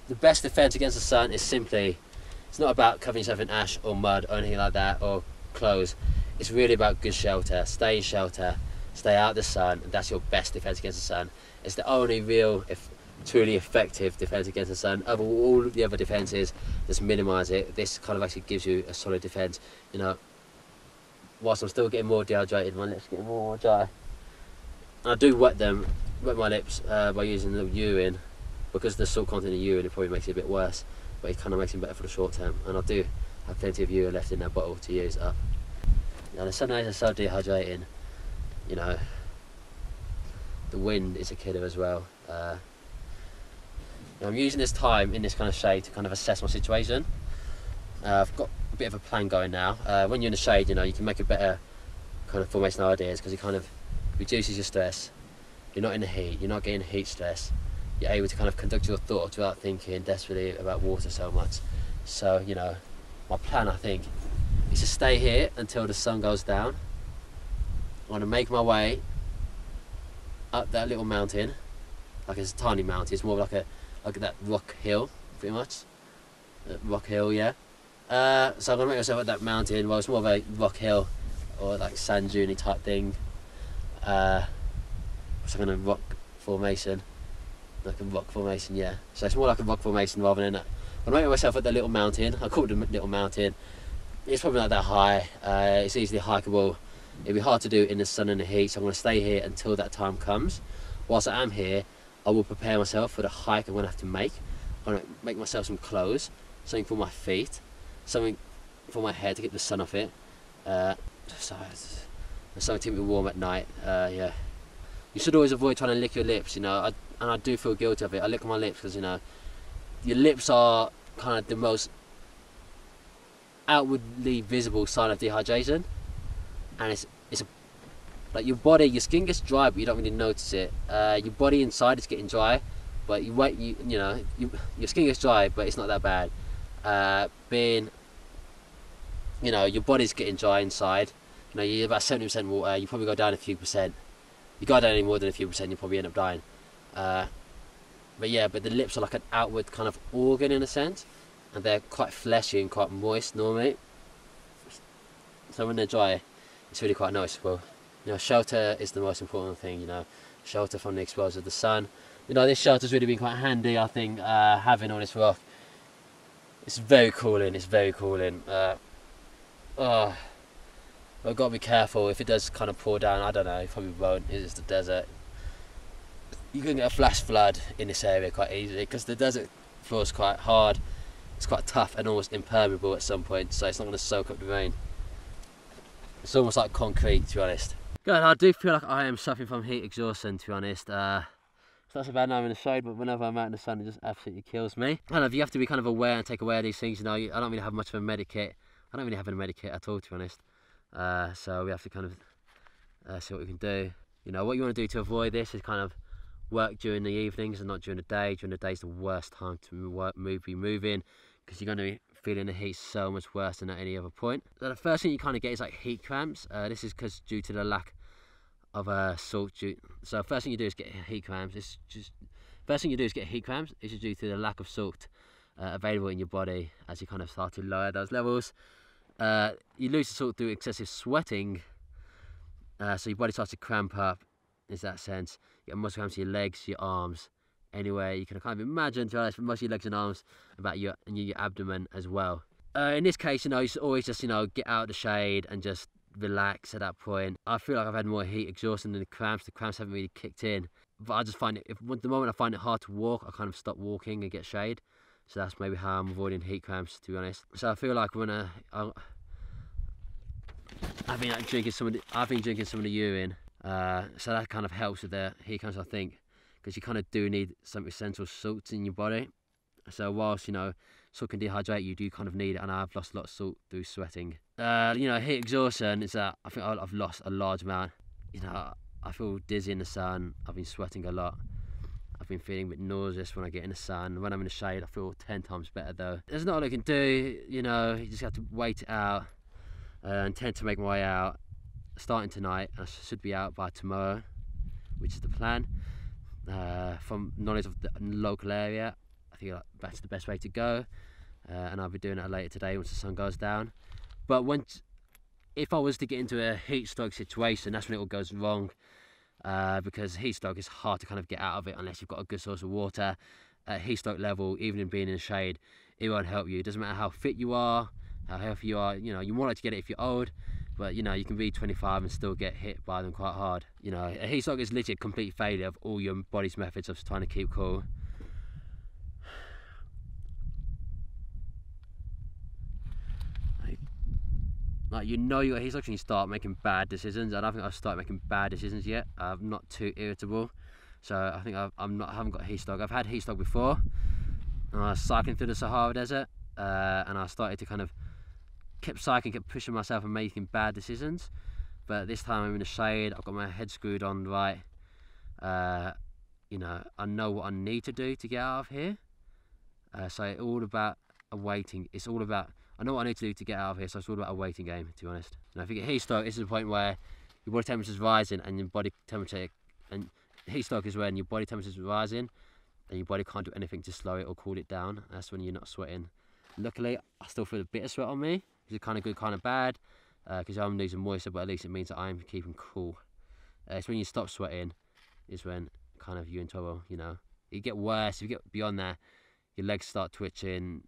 The best defense against the sun is simply, it's not about covering yourself in ash or mud or anything like that, or clothes. It's really about good shelter. Stay in shelter, stay out of the sun, and that's your best defense against the sun. It's the only real, truly effective defense against the sun. All the other defenses just minimize it. This kind of actually gives you a solid defense. You know, whilst I'm still getting more dehydrated, my lips getting more dry. I do wet my lips by using the urine, because the salt content in urine, it probably makes it a bit worse, but it kind of makes it better for the short term. And I do have plenty of urine left in that bottle to use up. Now the sun rays are so dehydrating. You know, the wind is a killer as well. I'm using this time in this kind of shade to kind of assess my situation. I've got a bit of a plan going now. When you're in the shade, you know, you can make a better kind of formation of ideas, because it kind of reduces your stress. You're not in the heat, you're not getting heat stress. You're able to kind of conduct your thoughts without thinking desperately about water so much. So, you know, my plan, I think, is to stay here until the sun goes down. I want to make my way up that little mountain. Like, it's a tiny mountain, it's more like that rock hill, pretty much. Rock hill, yeah. So I'm going to make myself at that mountain. Well, it's more of a rock hill, or like sand dune type thing. It's like a rock formation. Like a rock formation, yeah. So it's more like a rock formation rather than that. I'm going to make myself at the little mountain. I call it the little mountain. It's probably not that high. It's easily hikeable. It'd be hard to do in the sun and the heat, so I'm going to stay here until that time comes. Whilst I am here, I will prepare myself for the hike I'm going to have to make. I'm gonna make myself some clothes, something for my feet, something for my hair to get the sun off it. Something to keep me warm at night. Yeah. You should always avoid trying to lick your lips, you know. And I do feel guilty of it. I lick my lips because, you know, your lips are kind of the most outwardly visible sign of dehydration, and it's like your body, your skin gets dry, but you don't really notice it. Your body inside is getting dry, but your skin gets dry, but it's not that bad. Your body's getting dry inside. You know, you're about 70% water. You probably go down a few percent. You go down any more than a few percent, you probably end up dying. But the lips are like an outward kind of organ in a sense, and they're quite fleshy and quite moist normally. So when they're dry, it's really quite noticeable. You know, shelter is the most important thing. You know, shelter from the exposure of the sun. You know, this shelter's really been quite handy. I think having on this rock, it's very cooling. It's very cooling. I've got to be careful if it does kind of pour down. I don't know. It probably won't. It's the desert. You can get a flash flood in this area quite easily because the desert floor is quite hard. It's quite tough and almost impermeable at some point, so it's not going to soak up the rain. It's almost like concrete, to be honest. God, I do feel like I am suffering from heat exhaustion, to be honest. It's not so bad now I'm in the shade, but whenever I'm out in the sun, it just absolutely kills me. I don't know, you have to be kind of aware and take aware of these things. You know, I don't really have much of a medikit. I don't really have a medikit at all, to be honest. So we have to kind of see what we can do. You know, what you want to do to avoid this is kind of work during the evenings and not during the day. During the day is the worst time to be moving, because you're going to be feeling the heat so much worse than at any other point. So the first thing you kind of get is like heat cramps. This is because due to the lack of salt. So first thing you do is get heat cramps. This is due to the lack of salt available in your body as you kind of start to lower those levels. You lose the salt through excessive sweating, so your body starts to cramp up. Is that sense? You get muscle cramps in your legs, your arms, anywhere you can kind of imagine, to be honest, most of your legs and arms, about your abdomen as well. In this case, you know, you should always just, you know, get out of the shade and just relax at that point. I feel like I've had more heat exhaustion than the cramps. The cramps haven't really kicked in, but I just find it, the moment I find it hard to walk, I kind of stop walking and get shade. So that's maybe how I'm avoiding heat cramps, to be honest. So I feel like when I've been drinking some of the urine. So that kind of helps with the heat cramps, I think, because you kind of do need some essential salts in your body. So whilst, you know, salt can dehydrate, you do kind of need it, and I've lost a lot of salt through sweating. You know, heat exhaustion is that I think I've lost a large amount. You know, I feel dizzy in the sun. I've been sweating a lot. I've been feeling a bit nauseous when I get in the sun. When I'm in the shade, I feel 10 times better though. There's not a lot I can do, you know, you just have to wait it out and tend to make my way out. Starting tonight, I should be out by tomorrow, which is the plan. From knowledge of the local area, I think that's the best way to go, and I'll be doing it later today once the sun goes down. But if I was to get into a heat stroke situation, that's when it all goes wrong, because heat stroke is hard to kind of get out of it unless you've got a good source of water. At heat stroke level, even in being in the shade, it won't help you. It doesn't matter how fit you are, how healthy you are. You know, you're more likely to get it if you're old. But, you know, you can be 25 and still get hit by them quite hard. You know, a heat stroke is literally a complete failure of all your body's methods of trying to keep cool. Like, you know you're a heat stroke when you start making bad decisions. I don't think I've started making bad decisions yet. I'm not too irritable. So I think I haven't got heat stroke. I've had heat stroke before. And I was cycling through the Sahara Desert, and I started to kind of kept cycling, kept pushing myself and making bad decisions. But this time I'm in the shade, I've got my head screwed on right. You know, I know what I need to do to get out of here. So it's all about awaiting. It's all about, I know what I need to do to get out of here, so it's all about a waiting game, to be honest. You know, if you get heat stroke, this is the point where your body temperature is rising and your body temperature, and heat stroke is when your body temperature is rising and your body can't do anything to slow it or cool it down. That's when you're not sweating. Luckily, I still feel a bit of sweat on me. It's kind of good, kind of bad, because I'm losing moisture, but at least it means that I'm keeping cool. It's when you stop sweating is when kind of you're in trouble, you know. You get worse, if you get beyond that, your legs start twitching,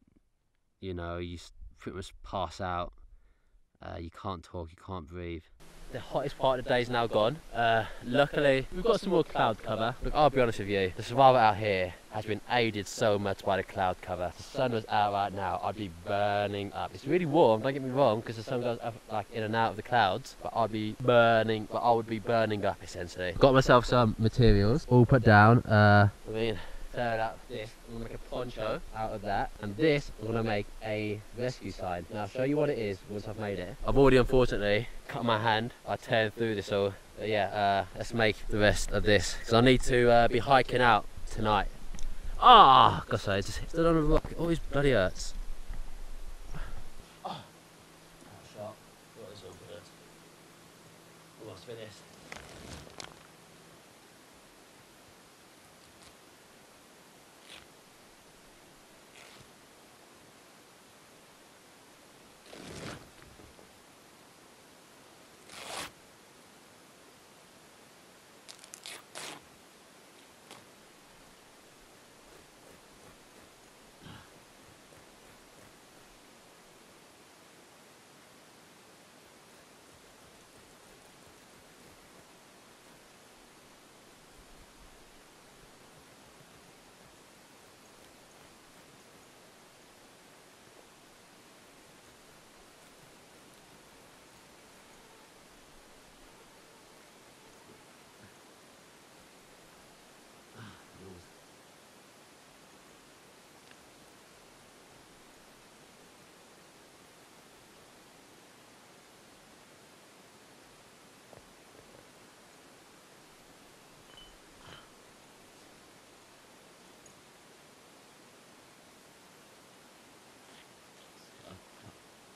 you know, you pretty much pass out, you can't talk, you can't breathe. the hottest part of the day is now gone. Luckily, we've got some more cloud cover. Look, I'll be honest with you, the survival out here has been aided so much by the cloud cover. If the sun was out right now, I'd be burning up. It's really warm, don't get me wrong, because the sun goes up like in and out of the clouds, but I would be burning up essentially. Got myself some materials all put down. Turn up this, I'm gonna make a poncho out of that, and this I'm gonna make a rescue sign. Now I'll show you what it is once I've made it. I've already unfortunately cut my hand. I teared through this all. But yeah, let's make the rest of this, because I need to be hiking out tonight. Ah, gosh, I just stood on a rock. It always bloody hurts. Oh, sharp. What is all good? Almost finished.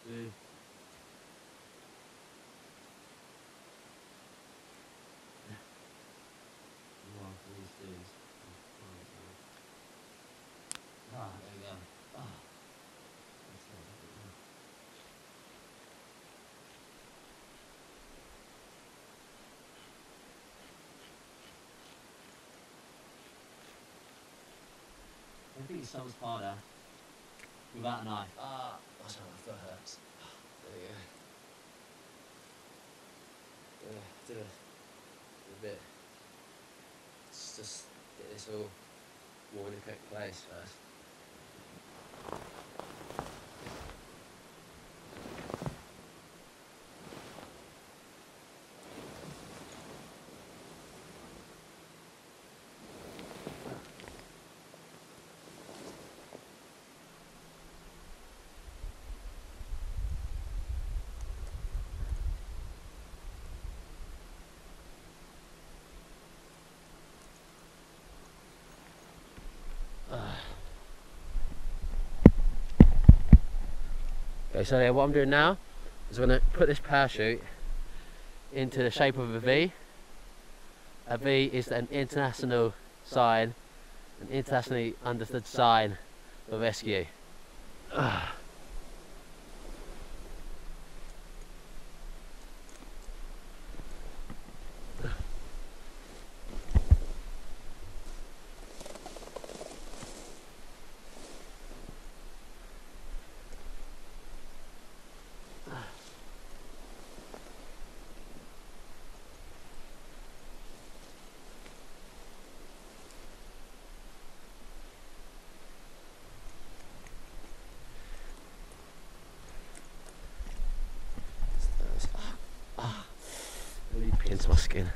There we go. I think it's so much harder without a knife. That's how my foot hurts. There we go. Did a bit. Let's just get this all more in the correct place first. Okay, so yeah, what I'm doing now is I'm going to put this parachute into the shape of a V. A V is an international sign, an internationally understood sign for rescue. Really pins my skin.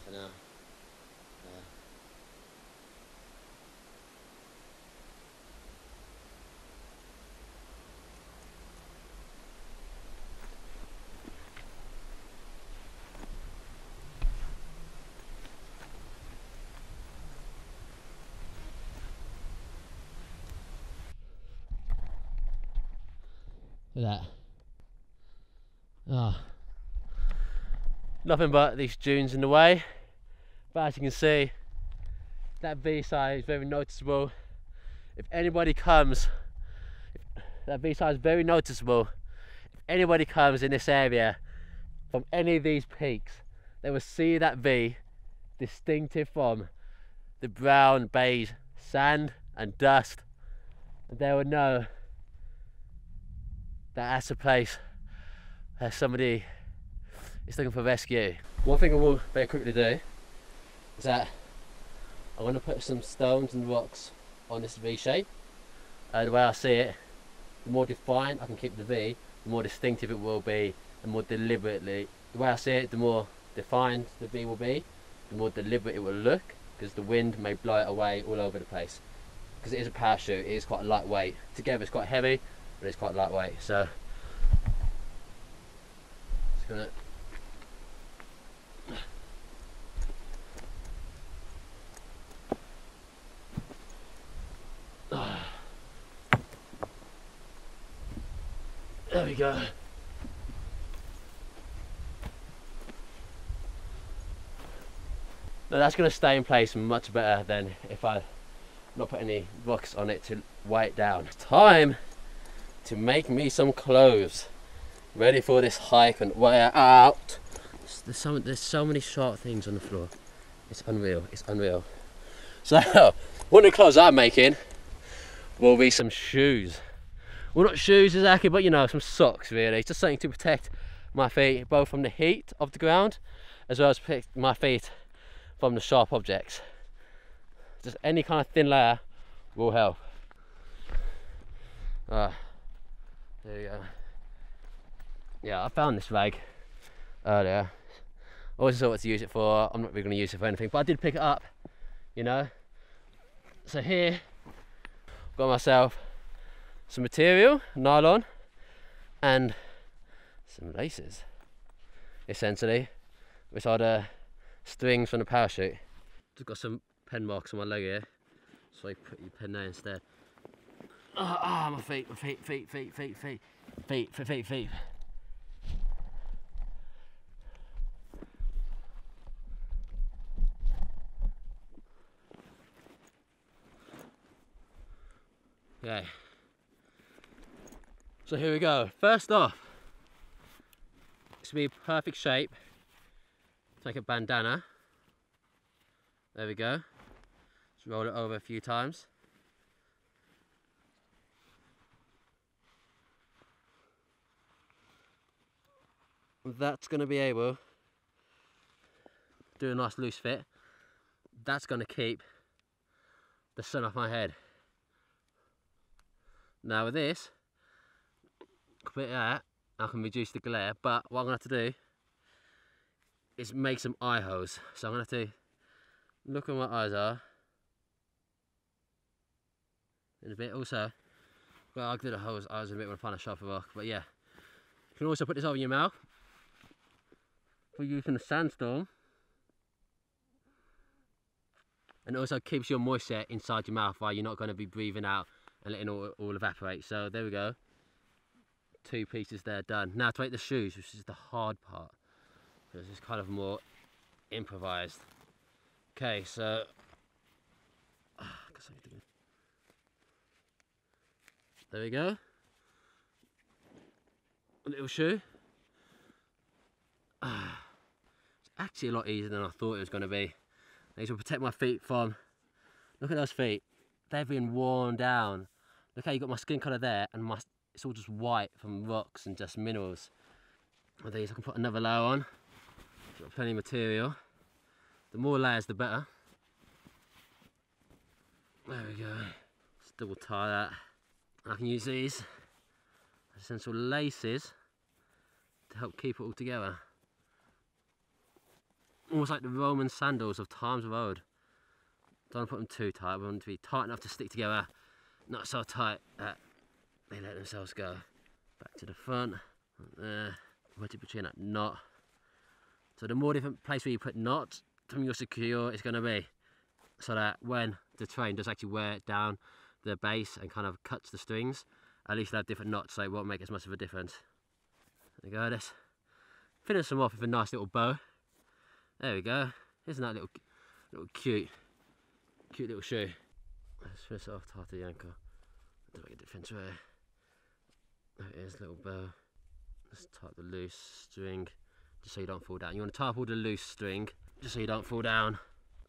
for now. Look at that. Oh. Nothing but these dunes in the way. But as you can see, that V side is very noticeable. If anybody comes, that V side is very noticeable. If anybody comes in this area from any of these peaks, they will see that V distinctive from the brown beige sand and dust, and they will know that that's a place where somebody is looking for rescue. One thing I will very quickly do is that I want to put some stones and rocks on this V shape. The way I see it, the more defined I can keep the V, the more distinctive it will be, and more deliberately. The way I see it, the more defined the V will be, the more deliberate it will look, because the wind may blow it away all over the place. Because it is a parachute, it is quite lightweight. Together it's quite heavy, but it's quite lightweight. So just gonna there we go. Now that's going to stay in place much better than if I not put any rocks on it to weigh it down. It's time to make me some clothes, ready for this hike and wear out. There's so many sharp things on the floor. It's unreal. It's unreal. So one of the clothes I'm making will be some shoes. Well, not shoes exactly, but you know, some socks really. It's just something to protect my feet, both from the heat of the ground, as well as protect my feet from the sharp objects. Just any kind of thin layer will help. There you go. Yeah, I found this rag earlier. I wasn't sure what to use it for. I'm not really going to use it for anything, but I did pick it up, you know. So here, I've got myself some material, nylon, and some laces, essentially, which are the strings from the parachute. Just got some pen marks on my leg here, so you put your pen there instead. My feet, my feet. Okay. So here we go. First off, this will be perfect shape. Take a bandana. There we go. Just roll it over a few times. That's going to be able to do a nice loose fit. That's going to keep the sun off my head. Now with this, complete that, I can reduce the glare, but what I'm going to have to do is make some eye holes. So I'm going to have to look where my eyes are in a bit. Also, well, I'll do the holes eyes in a bit when I find a sharper rock, but yeah. You can also put this over your mouth for using a sandstorm, and it also keeps your moisture inside your mouth while you're not going to be breathing out and letting all evaporate. So there we go, 2 pieces there done. Now to make the shoes, which is the hard part, because it's kind of more improvised. Okay, so there we go, a little shoe. It's actually a lot easier than I thought it was going to be. These will protect my feet from, look at those feet, they've been worn down. Look how you got my skin colour there, and it's all just white from rocks and just minerals. With these I can put another layer on. Got plenty of material. The more layers the better. There we go. Just double tie that. I can use these as essential laces to help keep it all together. almost like the Roman sandals of times of old. Don't put them too tight, we want them to be tight enough to stick together, not so tight that they let themselves go. Back to the front, there, wedge it between that knot. So the more different place where you put knots, the more secure it's going to be, so that when the train does actually wear it down the base and kind of cuts the strings, at least they'll have different knots, so it won't make as much of a difference. There we go, let's finish them off with a nice little bow. There we go, isn't that little cute little shoe. Let's finish it off after the ankle. Doesn't make a difference where. There it is, little bow. Let's tie up the loose string, just so you don't fall down. You want to tie up all the loose string, just so you don't fall down.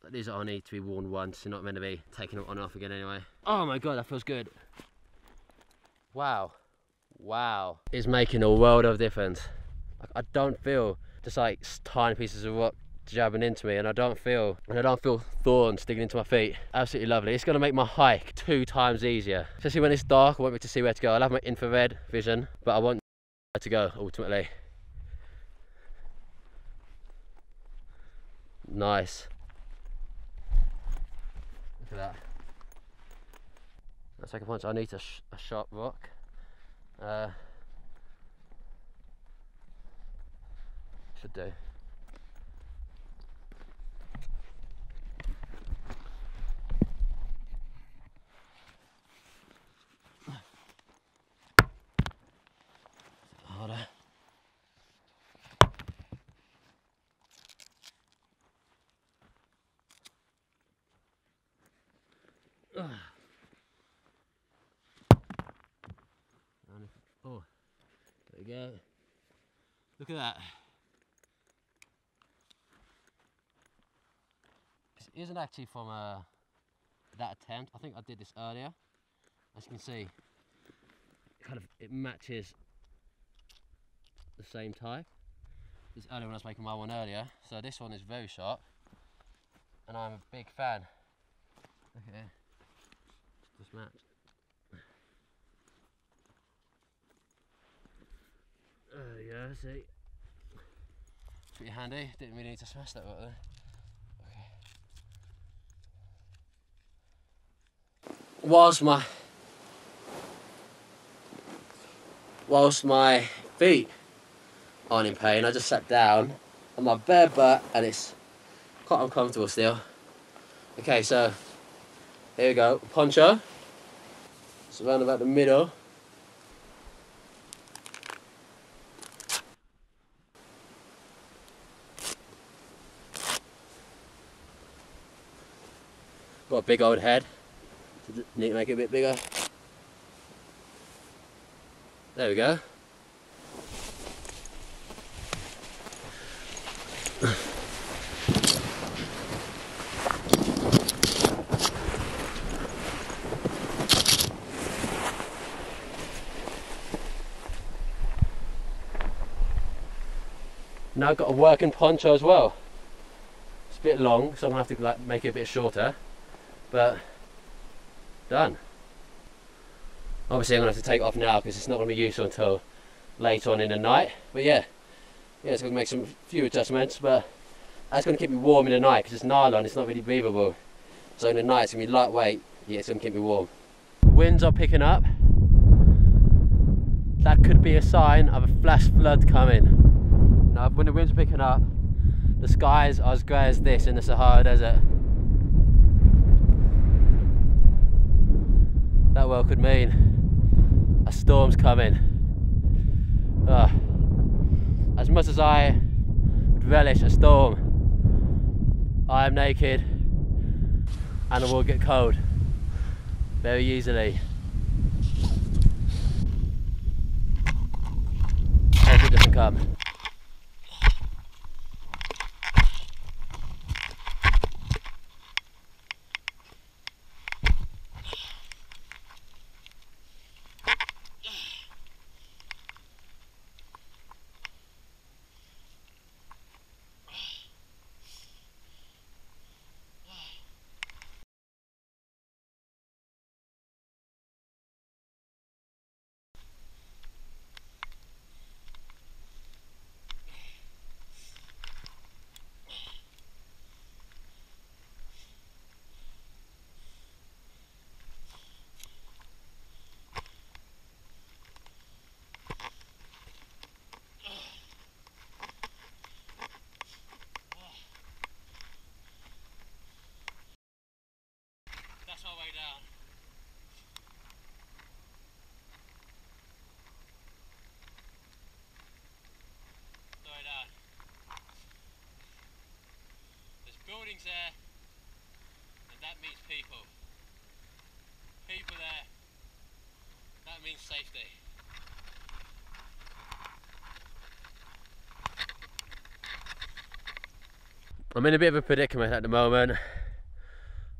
These are only to be worn once, you're not meant to be taking them on and off again anyway. Oh my god, that feels good. Wow. Wow. It's making a world of difference. I don't feel just like tiny pieces of rock jabbing into me, and I don't feel thorns digging into my feet. Absolutely lovely. It's going to make my hike 2 times easier. Especially when it's dark, I won't be able to see where to go. I'll have my infrared vision, but I want where to go ultimately. Nice. Look at that. Second punch, I need a sharp rock. Should do. Harder. Oh, there we go. Look at that. This isn't actually from that attempt. I think I did this earlier. As you can see, it matches the same type. This earlier when I was making my one earlier. So this one is very sharp, and I'm a big fan. Okay, just match. There we go, see. Pretty handy, didn't really need to smash that right there. Okay. Whilst my feet aren't in pain, I just sat down on my bare butt and it's quite uncomfortable still. Okay, so here we go, poncho. It's around about the middle. Got a big old head, so need to make it a bit bigger. There we go. Now I've got a working poncho as well. It's a bit long, so I'm gonna have to make it a bit shorter. But done. Obviously I'm going to have to take it off now because it's not going to be useful until later on in the night. But yeah, it's going to make some few adjustments, but that's going to keep me warm in the night because it's nylon, it's not really breathable. So in the night it's going to be lightweight, yeah, it's going to keep me warm. Winds are picking up. That could be a sign of a flash flood coming. Now when the winds are picking up, the skies are as grey as this in the Sahara Desert. That well could mean a storm's coming. As much as I would relish a storm, I am naked and I will get cold very easily. Hope it doesn't come. buildings there, and that means people. People there, that means safety. I'm in a bit of a predicament at the moment.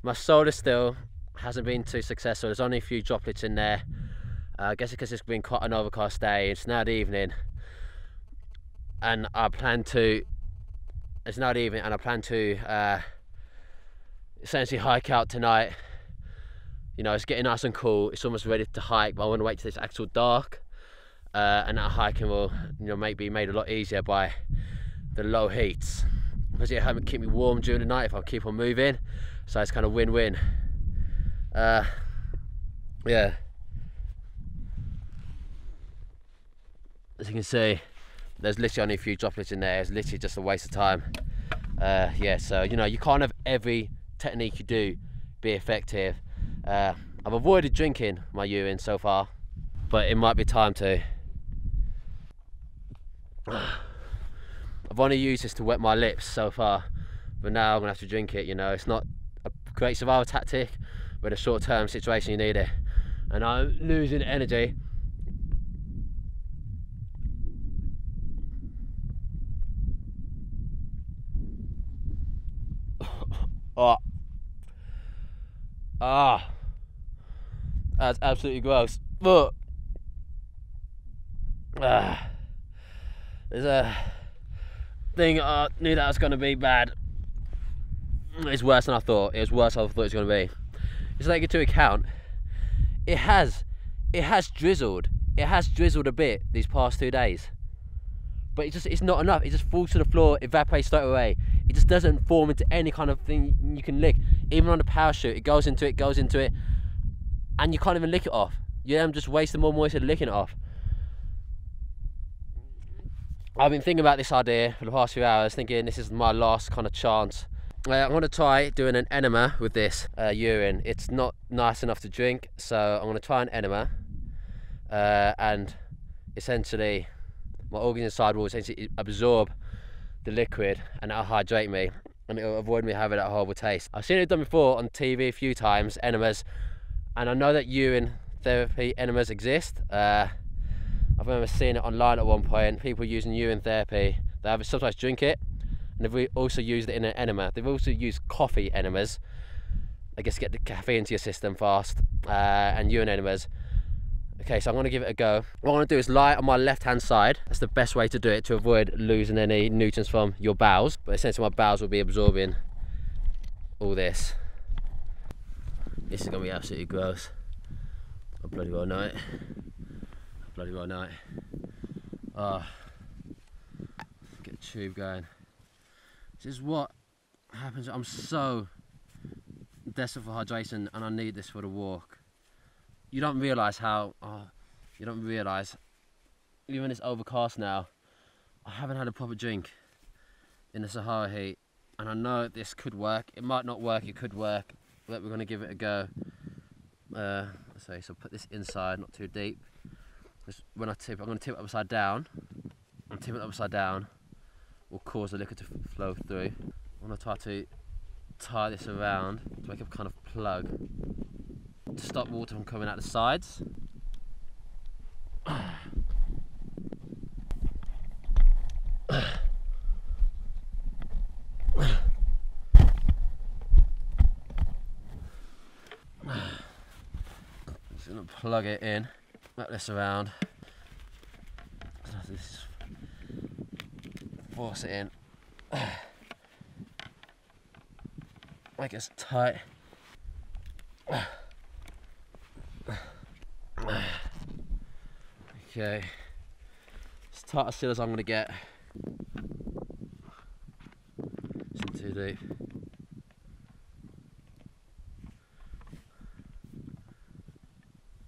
My solar still hasn't been too successful. There's only a few droplets in there. I guess because it's been quite an overcast day. It's now the evening, and I plan to. It's now the evening, and I plan to essentially hike out tonight. You know, it's getting nice and cool. It's almost ready to hike, but I want to wait till it's actual dark, and that hiking will, you know, maybe be made a lot easier by the low heats. Because it helps keep me warm during the night if I keep on moving, so it's kind of win-win. Yeah, as you can see, there's literally only a few droplets in there. It's literally just a waste of time. Yeah, so you know, you can't have every technique you do be effective. I've avoided drinking my urine so far, but it might be time to. I've only used this to wet my lips so far, but now I'm gonna have to drink it. You know, it's not a great survival tactic, but in a short-term situation you need it. And I'm losing energy. That's absolutely gross. But there's a thing I knew that was going to be bad. It's worse than I thought. It was worse than I thought it was going to be. It's like into account. It has drizzled. It has drizzled a bit these past 2 days. But it's not enough. It just falls to the floor, evaporates straight away. It just doesn't form into any kind of thing you can lick. Even on the parachute, it goes into it, and you can't even lick it off. I'm just wasting more moisture licking it off. I've been thinking about this idea for the past few hours, thinking this is my last kind of chance. I'm going to try doing an enema with this urine. It's not nice enough to drink, so I'm going to try an enema, and essentially my organs inside will essentially absorb the liquid, and that'll hydrate me, and it'll avoid me having that horrible taste. I've seen it done before on TV a few times, enemas, and I know that urine therapy enemas exist. I've remember seeing it online at one point, people using urine therapy. They have sometimes drink it, and they've also used it in an enema. They've also used coffee enemas, I guess, to get the caffeine into your system fast, and urine enemas. Okay, so I'm going to give it a go. What I'm going to do is lie on my left hand side. That's the best way to do it, to avoid losing any nutrients from your bowels. But essentially my bowels will be absorbing all this. This is going to be absolutely gross. I bloody well know it. I bloody well know it. Get the tube going. This is what happens. I'm so desperate for hydration, and I need this for the walk. You don't realise how, you don't realise, even when it's overcast now, I haven't had a proper drink in the Sahara heat, and I know this could work. It might not work, it could work, but we're going to give it a go. So put this inside, not too deep. Just when I tip, I'm going to tip it upside down, and tipping it upside down will cause the liquid to flow through. I'm going to try to tie this around to make a kind of plug, to stop water from coming out the sides. Just gonna plug it in, wrap this around. Just force it in. Make it tight. Okay, as tight as still as I'm going to get. It's not too deep.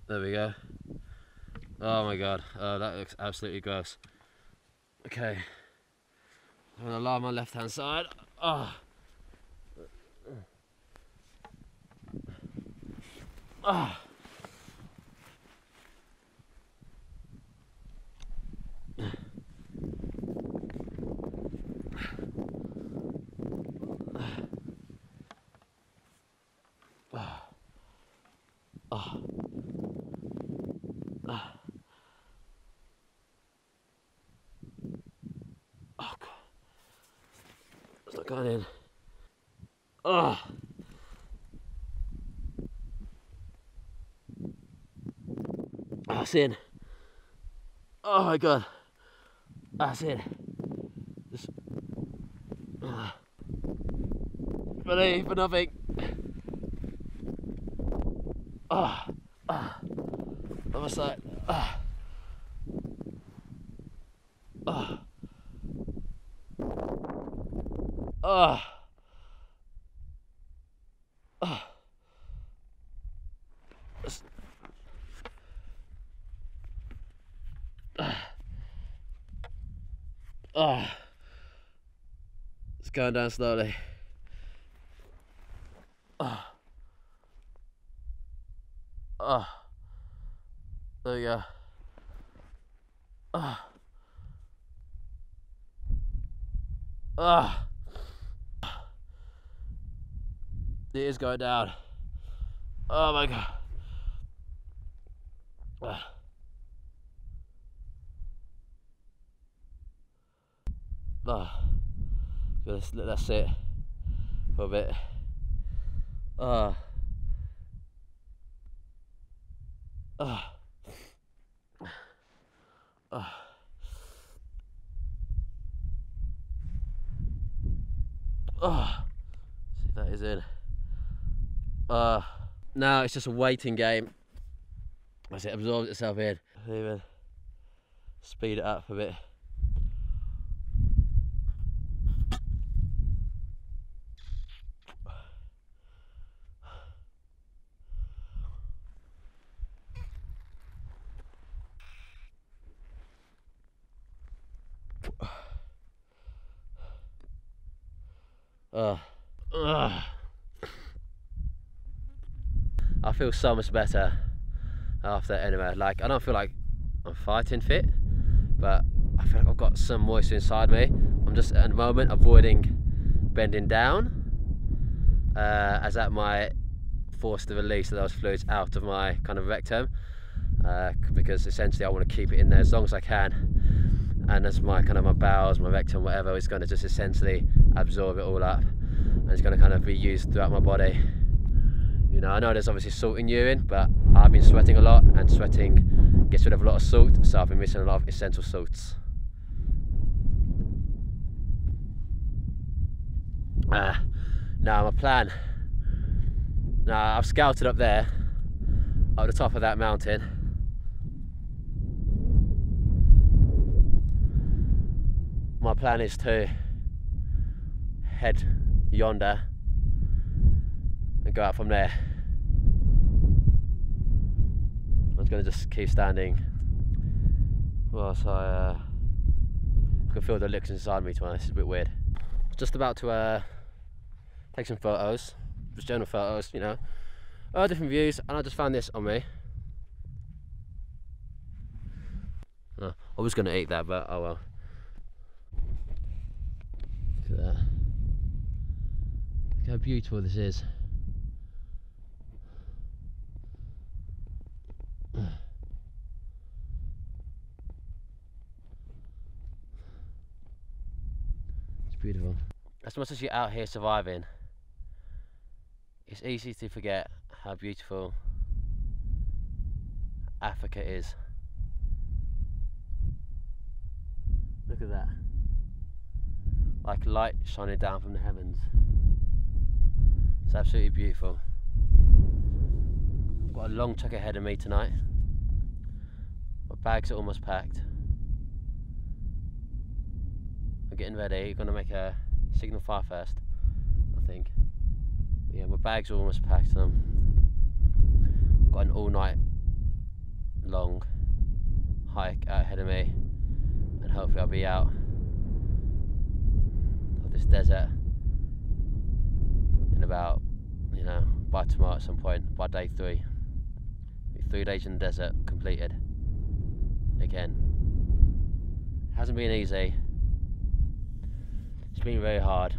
There we go. Oh my god, that looks absolutely gross. Okay, I'm going to lie on my left hand side. It's not going in. Oh. That's in. Oh my god. That's in. Just ready for nothing. Other side. It's going down slowly. There we go. It is going down. Oh my god. Let's sit for a bit. See if that is in. Now it's just a waiting game as it absorbs itself in. Even speed it up a bit. I feel so much better after anyway. Like, I don't feel like I'm fighting fit, but I feel like I've got some moisture inside me. I'm just at the moment avoiding bending down, as that might force the release of those fluids out of my kind of rectum, because essentially I want to keep it in there as long as I can, and as my kind of my bowels, my rectum, whatever, is going to just essentially absorb it all up, and it's going to kind of be used throughout my body. You know, I know there's obviously salt in urine, but I've been sweating a lot, and sweating gets rid of a lot of salt, so I've been missing a lot of essential salts. Now my plan. Now I've scouted up there, at the top of that mountain. My plan is to head yonder and go out from there. I'm going to just keep standing whilst I can feel the licks inside me, to be honest. It's a bit weird. Just about to take some photos, just general photos, you know, different views, and I just found this on me. I was going to eat that, but oh well. Look at that. Look how beautiful this is. It's beautiful. As much as you're out here surviving, it's easy to forget how beautiful Africa is. Look at that. Like light shining down from the heavens. It's absolutely beautiful. I've got a long trek ahead of me tonight. My bags are almost packed. I'm getting ready. We're going to make a signal fire first, I think. But yeah, my bags are almost packed. I've got an all night long hike out ahead of me, and hopefully I'll be out of this desert in about, you know, by tomorrow at some point, by day 3. 3 days in the desert completed. Again, hasn't been easy. It's been very hard.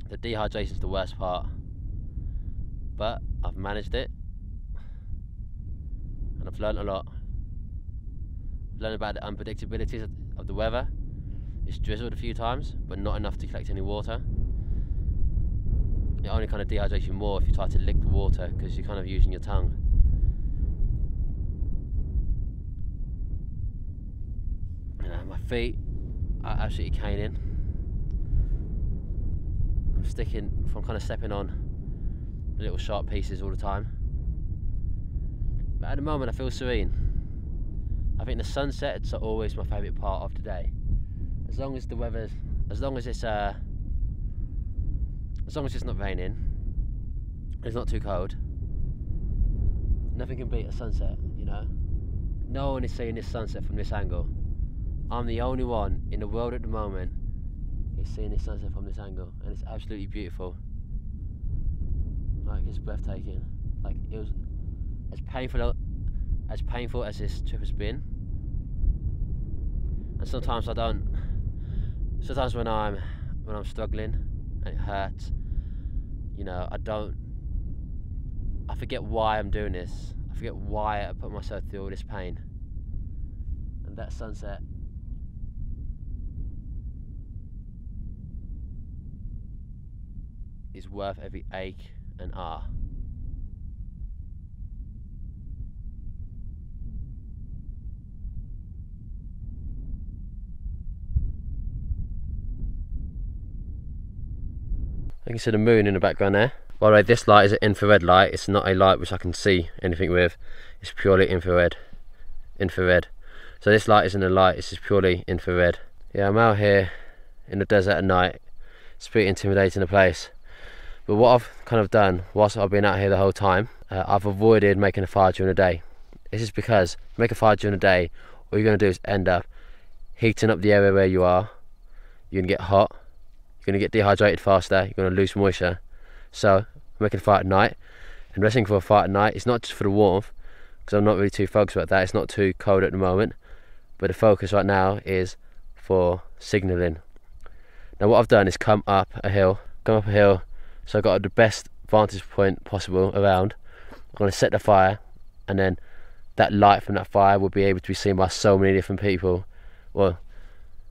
The dehydration is the worst part, but I've managed it, and I've learned a lot. I've learned about the unpredictabilities of the weather, It's drizzled a few times, but not enough to collect any water. It only kind of dehydrates you more if you try to lick the water, because you're kind of using your tongue. My feet are absolutely caning. I'm kind of stepping on the little sharp pieces all the time. But at the moment I feel serene. I think the sunsets are always my favourite part of the day. As long as the weather's, as long as it's not raining, it's not too cold, nothing can beat a sunset, you know. No one is seeing this sunset from this angle. I'm the only one in the world at the moment who's seeing this sunset from this angle, and it's absolutely beautiful. Like, it's breathtaking. Like, it was as painful as this trip has been. And sometimes when I'm struggling and it hurts, you know, I forget why I'm doing this. I forget why I put myself through all this pain. And that sunset is worth every ache and ah. I can see the moon in the background there. By the way, this light is an infrared light. It's not a light which I can see anything with. It's purely infrared. So this light isn't a light, it's just purely infrared. Yeah, I'm out here in the desert at night. It's pretty intimidating a place. But what I've kind of done whilst I've been out here the whole time, I've avoided making a fire during the day. This is because make a fire during the day, all you're going to do is end up heating up the area where you are. You're going to get hot, you're going to get dehydrated faster, you're going to lose moisture. So making a fire at night, and resting for a fire at night, it's not just for the warmth, because I'm not really too focused about that. It's not too cold at the moment, but the focus right now is for signalling. Now what I've done is come up a hill, so I've got the best vantage point possible around. I'm going to set the fire, and then that light from that fire will be able to be seen by so many different people. Well,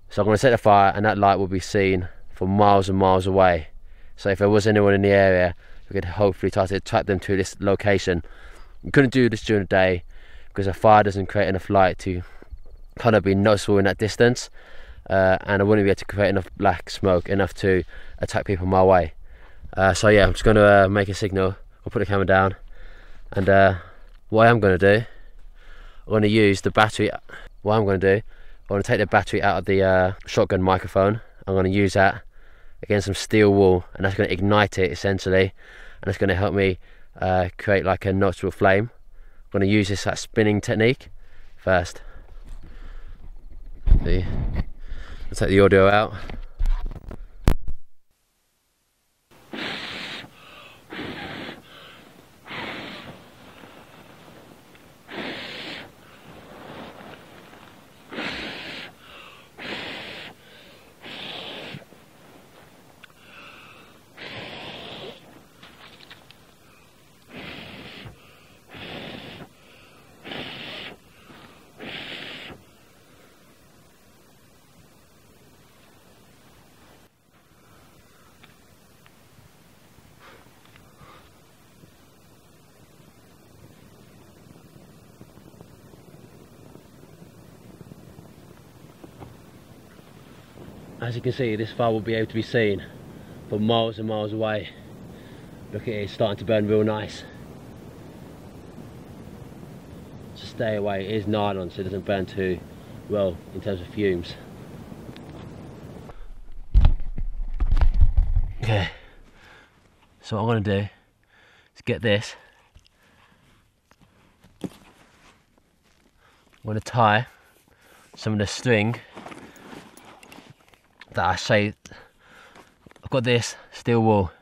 so I'm going to set the fire, and that light will be seen from miles and miles away. So if there was anyone in the area, we could hopefully try to attract them to this location. We couldn't do this during the day because a fire doesn't create enough light to kind of be noticeable in that distance, and I wouldn't be able to create enough black smoke enough to attract people my way. So yeah, I'm just going to make a signal. I'll put the camera down, and what I am going to do, I'm going to use the battery. What I'm going to do, I'm going to take the battery out of the shotgun microphone. I'm going to use that against some steel wool, and that's going to ignite it essentially, and it's going to help me create like a noticeable flame. I'm going to use that spinning technique first. I'll take the audio out. As you can see, this fire will be able to be seen from miles and miles away. Look at it, it's starting to burn real nice. So stay away, it is nylon so it doesn't burn too well in terms of fumes. Okay, so what I'm going to do is get this. I'm going to tie some of the string that I saved. I've got this steel wool.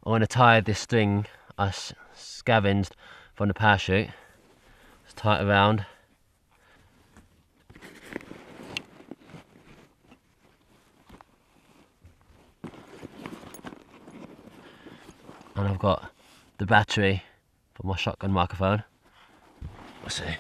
I'm going to tie this string I scavenged from the parachute. Just tie it around. And I've got the battery for my shotgun microphone. Let's see.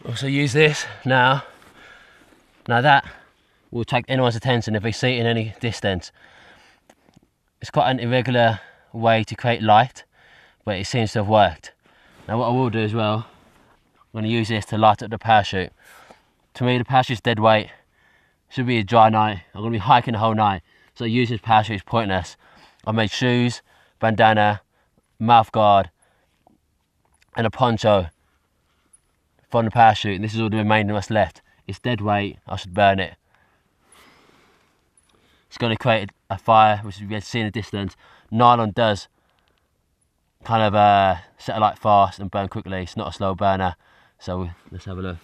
Also use this now. Now that will take anyone's attention if they see it in any distance. It's quite an irregular way to create light, but it seems to have worked. Now what I will do as well, I'm going to use this to light up the parachute. To me the parachute's dead weight. Should be a dry night. I'm going to be hiking the whole night, so using this parachute is pointless. I've made shoes, bandana, mouth guard and a poncho from the parachute, and this is all the remaining that's left. It's dead weight, I should burn it. It's going to create a fire, which you can see in the distance. Nylon does kind of set alight fast and burn quickly. It's not a slow burner, so let's have a look.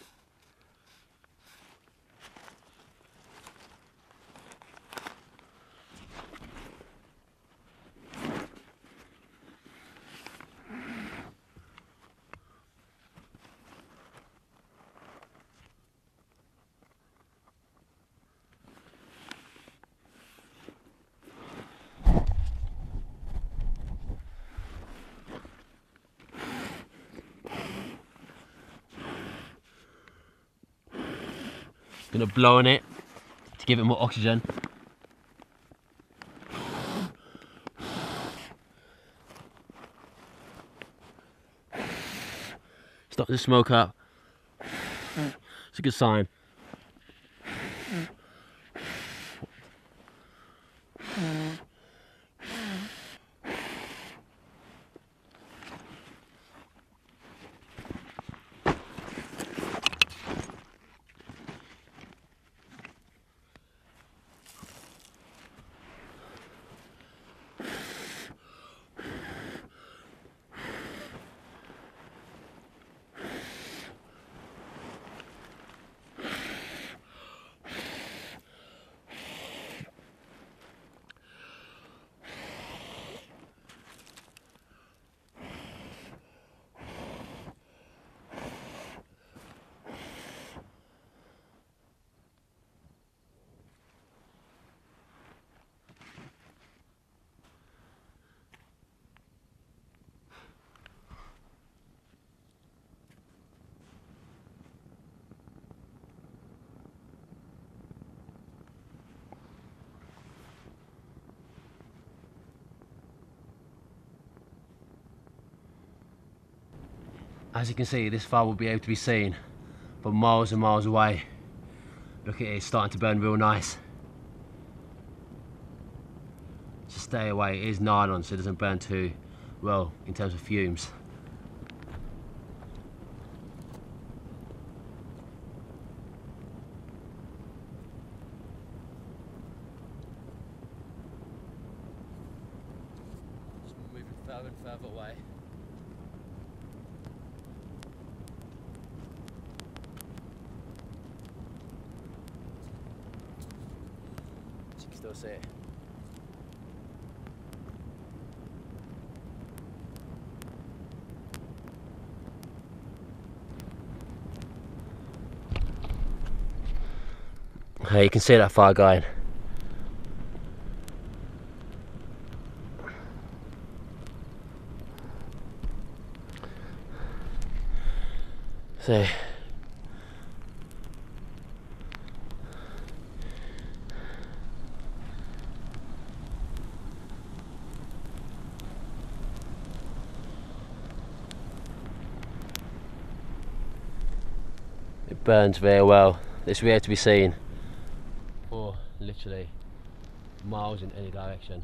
Gonna blow on it to give it more oxygen. Stop the smoke up. It's a good sign. As you can see, this fire will be able to be seen from miles and miles away. Look at it, it's starting to burn real nice. So stay away, it is nylon so it doesn't burn too well in terms of fumes. Just moving further and further away. You can still see it. You can see that fire going. See. It burns very well. This will be able to be seen for literally miles in any direction.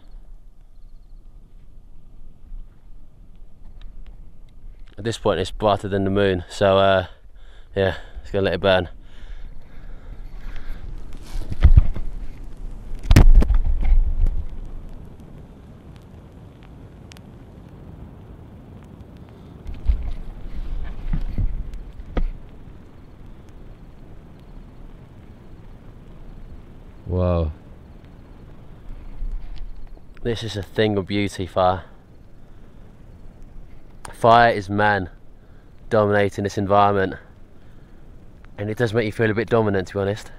At this point it's brighter than the moon, so yeah, it's gonna let it burn. Whoa. This is a thing of beauty, fire. Fire is man dominating this environment, and it does make you feel a bit dominant, to be honest.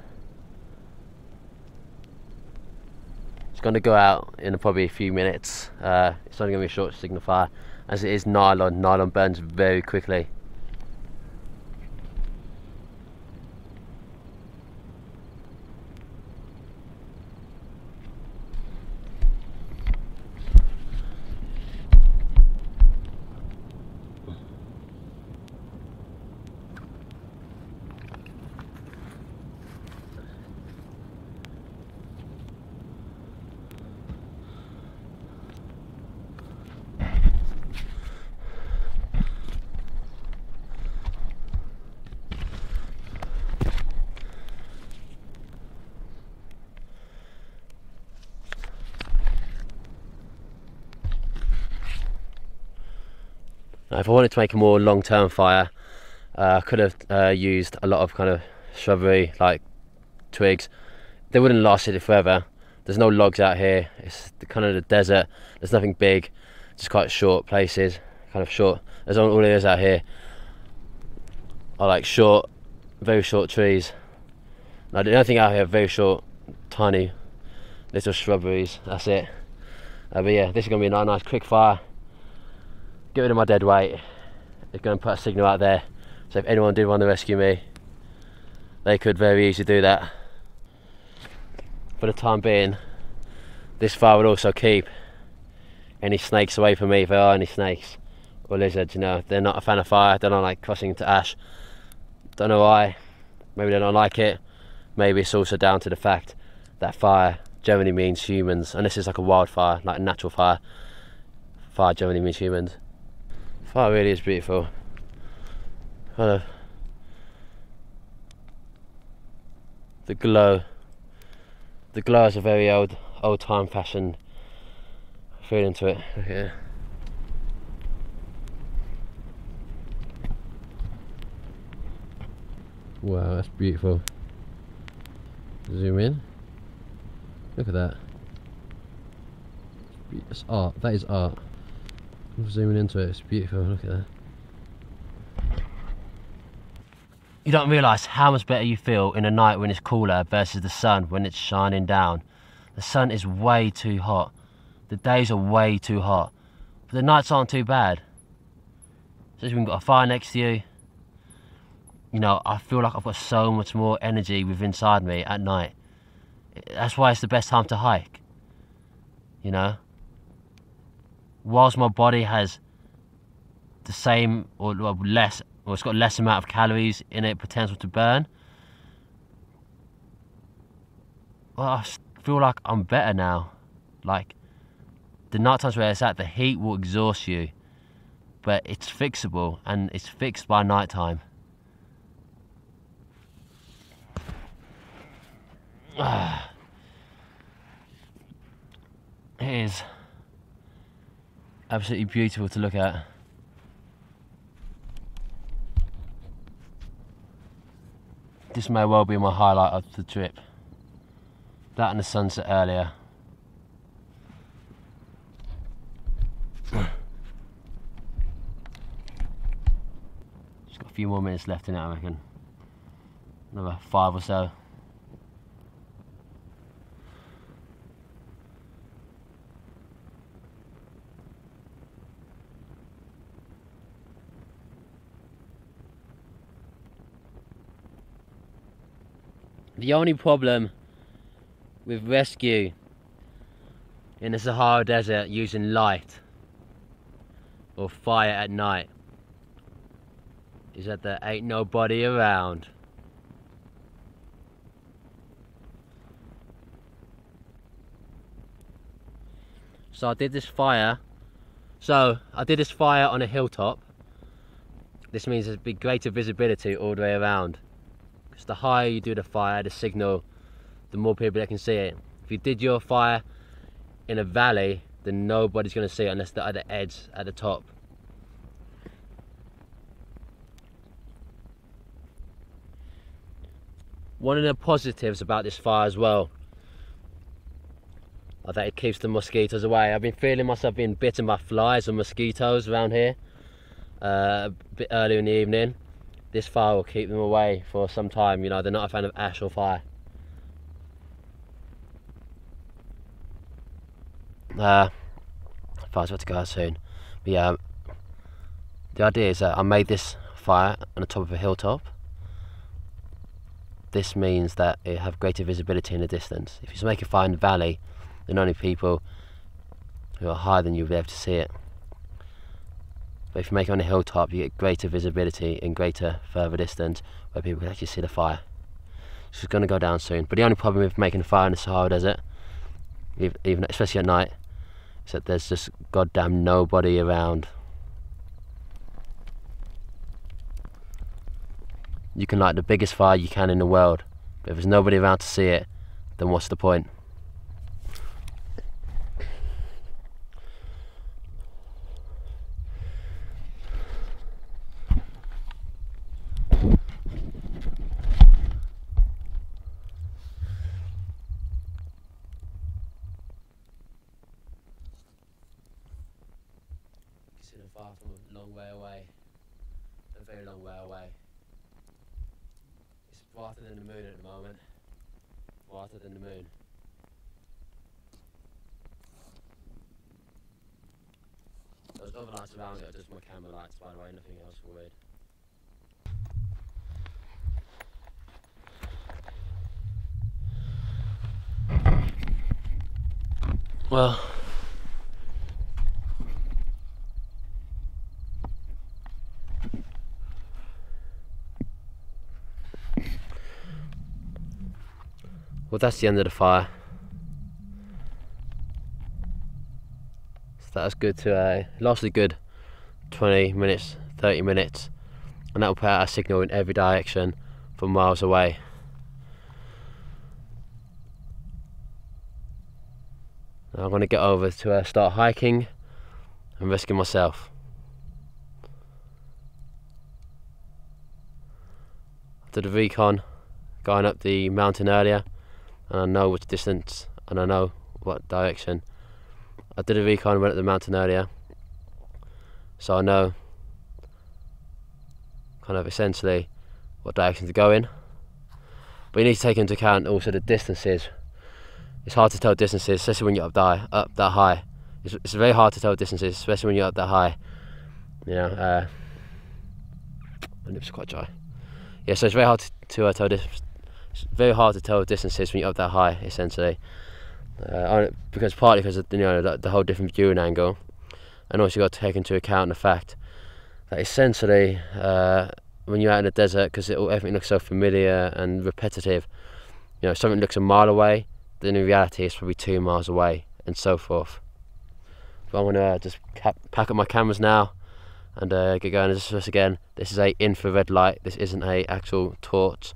It's going to go out in probably a few minutes. It's only going to be a short signal fire, as it is nylon. Nylon burns very quickly. Now, if I wanted to make a more long-term fire, I could have used a lot of kind of shrubbery, like twigs. They wouldn't last it forever. There's no logs out here. It's kind of the desert. There's nothing big, just quite short places, kind of short. There's all there is out here are like short, very short trees. Now the only thing out here are very short, tiny little shrubberies. That's it. But yeah, this is gonna be a nice quick fire. Get rid of my dead weight. It's gonna put a signal out there. So if anyone did want to rescue me, they could very easily do that. For the time being, this fire would also keep any snakes away from me, if there are any snakes or lizards. You know, they're not a fan of fire. They don't like crossing to ash. Don't know why. Maybe they don't like it. Maybe it's also down to the fact that fire generally means humans, and this is like a wildfire, like a natural fire. Fire generally means humans. Fire really is beautiful. The glow has a very old time fashioned feeling to it. Okay. Wow, that's beautiful. Zoom in. Look at that. It's art. That is art. I'm zooming into it. It's beautiful. Look at that. You don't realise how much better you feel in the night when it's cooler versus the sun when it's shining down. The sun is way too hot. The days are way too hot. But the nights aren't too bad. Especially when you've got a fire next to you. You know, I feel like I've got so much more energy within inside me at night. That's why it's the best time to hike. You know? Whilst my body has the same or less, or it's got less amount of calories in it, potential to burn, well, I feel like I'm better now. Like, the night times where it's at, the heat will exhaust you, but it's fixable, and it's fixed by night time. It is absolutely beautiful to look at. This may well be my highlight of the trip. That and the sunset earlier. Just got a few more minutes left in it, I reckon. Another 5 or so. The only problem with rescue in the Sahara Desert using light or fire at night is that there ain't nobody around. So I did this fire on a hilltop. This means there's be greater visibility all the way around. Because the higher you do the fire, the signal, the more people that can see it. If you did your fire in a valley, then nobody's going to see it unless they're at the edge, at the top. One of the positives about this fire as well are that it keeps the mosquitoes away. I've been feeling myself being bitten by flies and mosquitoes around here a bit earlier in the evening. This fire will keep them away for some time. You know, they're not a fan of ash or fire. Fire's about to go out soon. But yeah, the idea is that I made this fire on the top of a hilltop. This means that it have greater visibility in the distance. If you just make a fire in the valley, then only people who are higher than you will be able to see it. But if you make it on a hilltop, you get greater visibility in greater further distance where people can actually see the fire. So it's going to go down soon. But the only problem with making a fire in the Sahara Desert, even especially at night, is that there's just goddamn nobody around. You can light the biggest fire you can in the world, but if there's nobody around to see it, then what's the point? far from a long way away, a very long way away. It's brighter than the moon at the moment, brighter than the moon. Those other lights around it are just my camera lights, by the way, nothing else weird. Well, that's the end of the fire. So that was good to lasted good 20 minutes, 30 minutes, and that will put out a signal in every direction from miles away. Now I'm going to get over to start hiking and risking myself. I did a recon going up the mountain earlier, and I know which distance and I know what direction. I did a recon and went up the mountain earlier, so I know kind of essentially what direction to go in. But you need to take into account also the distances. It's hard to tell distances, especially when you're up that high. It's very hard to tell distances, especially when you're up that high. You know, my lips are quite dry. Yeah, so it's very hard to tell this. It's very hard to tell distances when you're up that high, essentially, because partly because of, you know, the whole different viewing angle, and also you got to take into account the fact that essentially when you're out in the desert, because everything looks so familiar and repetitive, you know, something looks a mile away, then in reality it's probably 2 miles away, and so forth. But I'm gonna just pack up my cameras now and get going. Just again, this is a infrared light. This isn't a actual torch.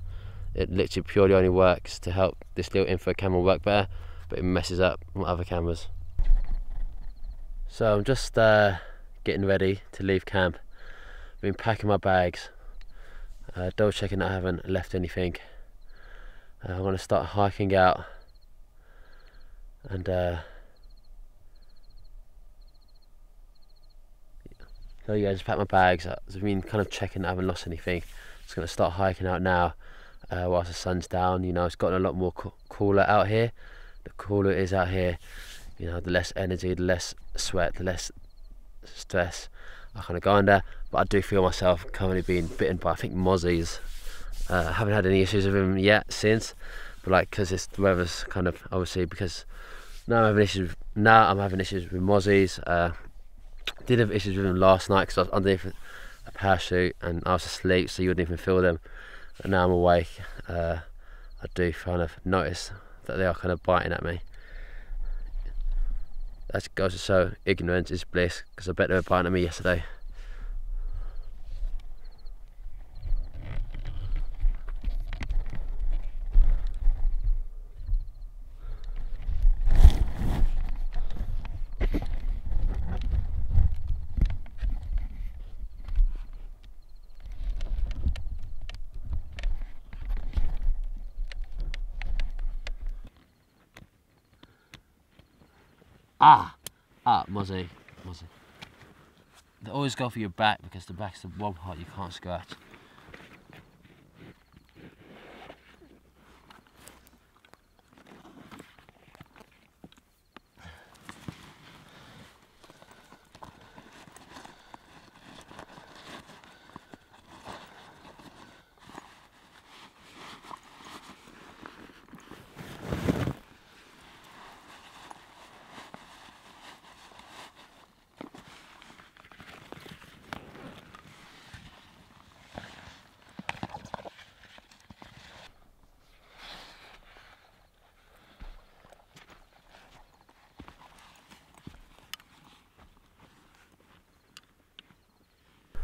It literally purely only works to help this little infrared camera work better, but it messes up my other cameras. So I'm just getting ready to leave camp. I've been packing my bags, double checking that I haven't left anything. I'm going to start hiking out, and so yeah, just pack my bags. I've been kind of checking that I haven't lost anything. Just going to start hiking out now. Whilst the sun's down, you know, it's gotten a lot more cooler out here. The cooler it is out here, you know, the less energy, the less sweat, the less stress I kind of go under. But I do feel myself currently being bitten by, I think, mozzies. I haven't had any issues with them yet since, but like, because the weather's kind of, obviously, because now I'm having issues with mozzies. Did have issues with them last night because I was underneath a parachute and I was asleep, so you wouldn't even feel them. And now I'm awake, I do kind of notice that they are kind of biting at me. That goes to show ignorance is bliss, because I bet they were biting at me yesterday. Mozzie. They always go for your back, because the back's the one part you can't scratch.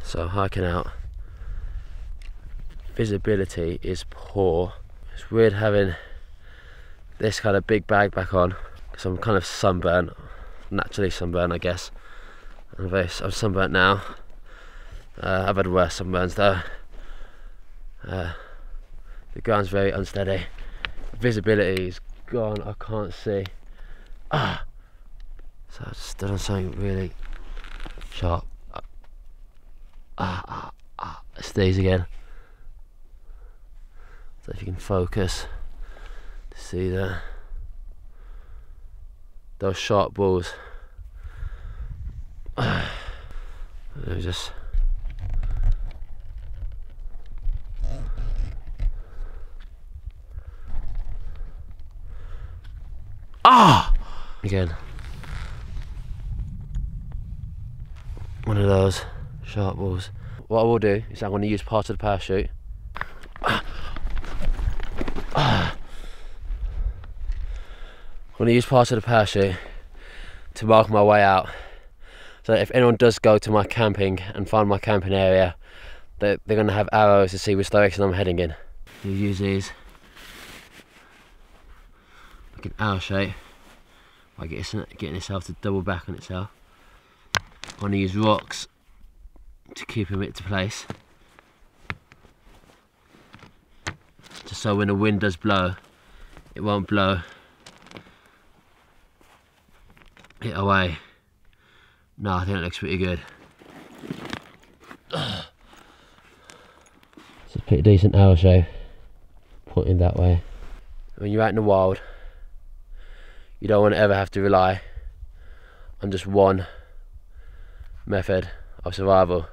So hiking out, visibility is poor. It's weird having this kind of big bag back on, because I'm kind of sunburnt, naturally sunburnt I guess. I'm sunburnt now. I've had worse sunburns though. The ground's very unsteady. Visibility is gone, I can't see. So I just stood on something really sharp. It's these again. So if you can focus to see that. Those sharp balls. They're just again. One of those sharp balls. What I will do is I'm going to use part of the parachute. I'm going to use part of the parachute to mark my way out. So if anyone does go to my camping and find my camping area, they're going to have arrows to see which direction I'm heading in. You use these like an arrow shape by getting itself to double back on itself. I'm going to use rocks to keep it to place, just so when the wind does blow, it won't blow it away. No, I think that looks pretty good. It's a pretty decent arrow shape, pointing that way. When you're out in the wild, you don't want to ever have to rely on just one method of survival.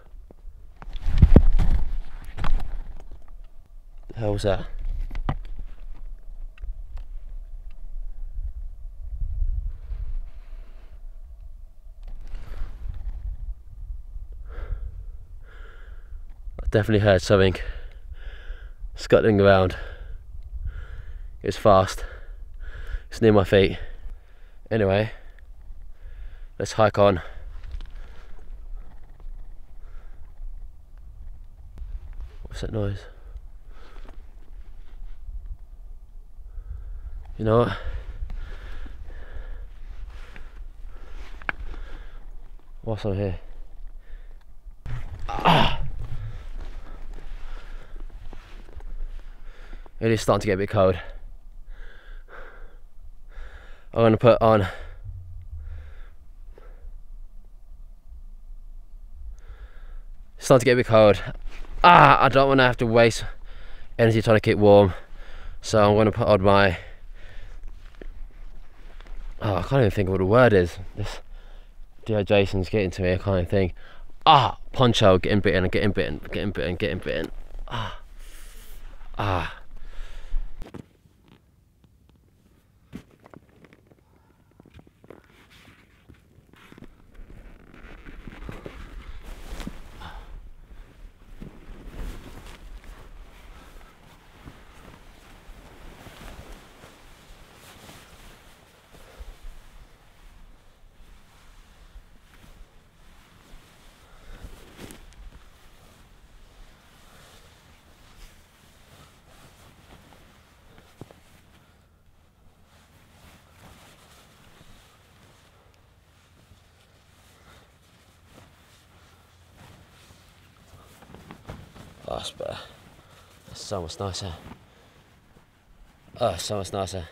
The hell was that? I definitely heard something scuttling around. It's fast. It's near my feet. Anyway, let's hike on. What's that noise? You know what? What's on here? It is starting to get a bit cold. I'm going to put on it's starting to get a bit cold. I don't want to have to waste energy trying to keep warm, so I'm going to put on my I can't even think of what the word is. This dehydration's getting to me. I can't even think. Poncho, getting bitten, getting bitten, getting bitten, getting bitten. Oh, that's better. That's so much nicer. Oh, so much nicer.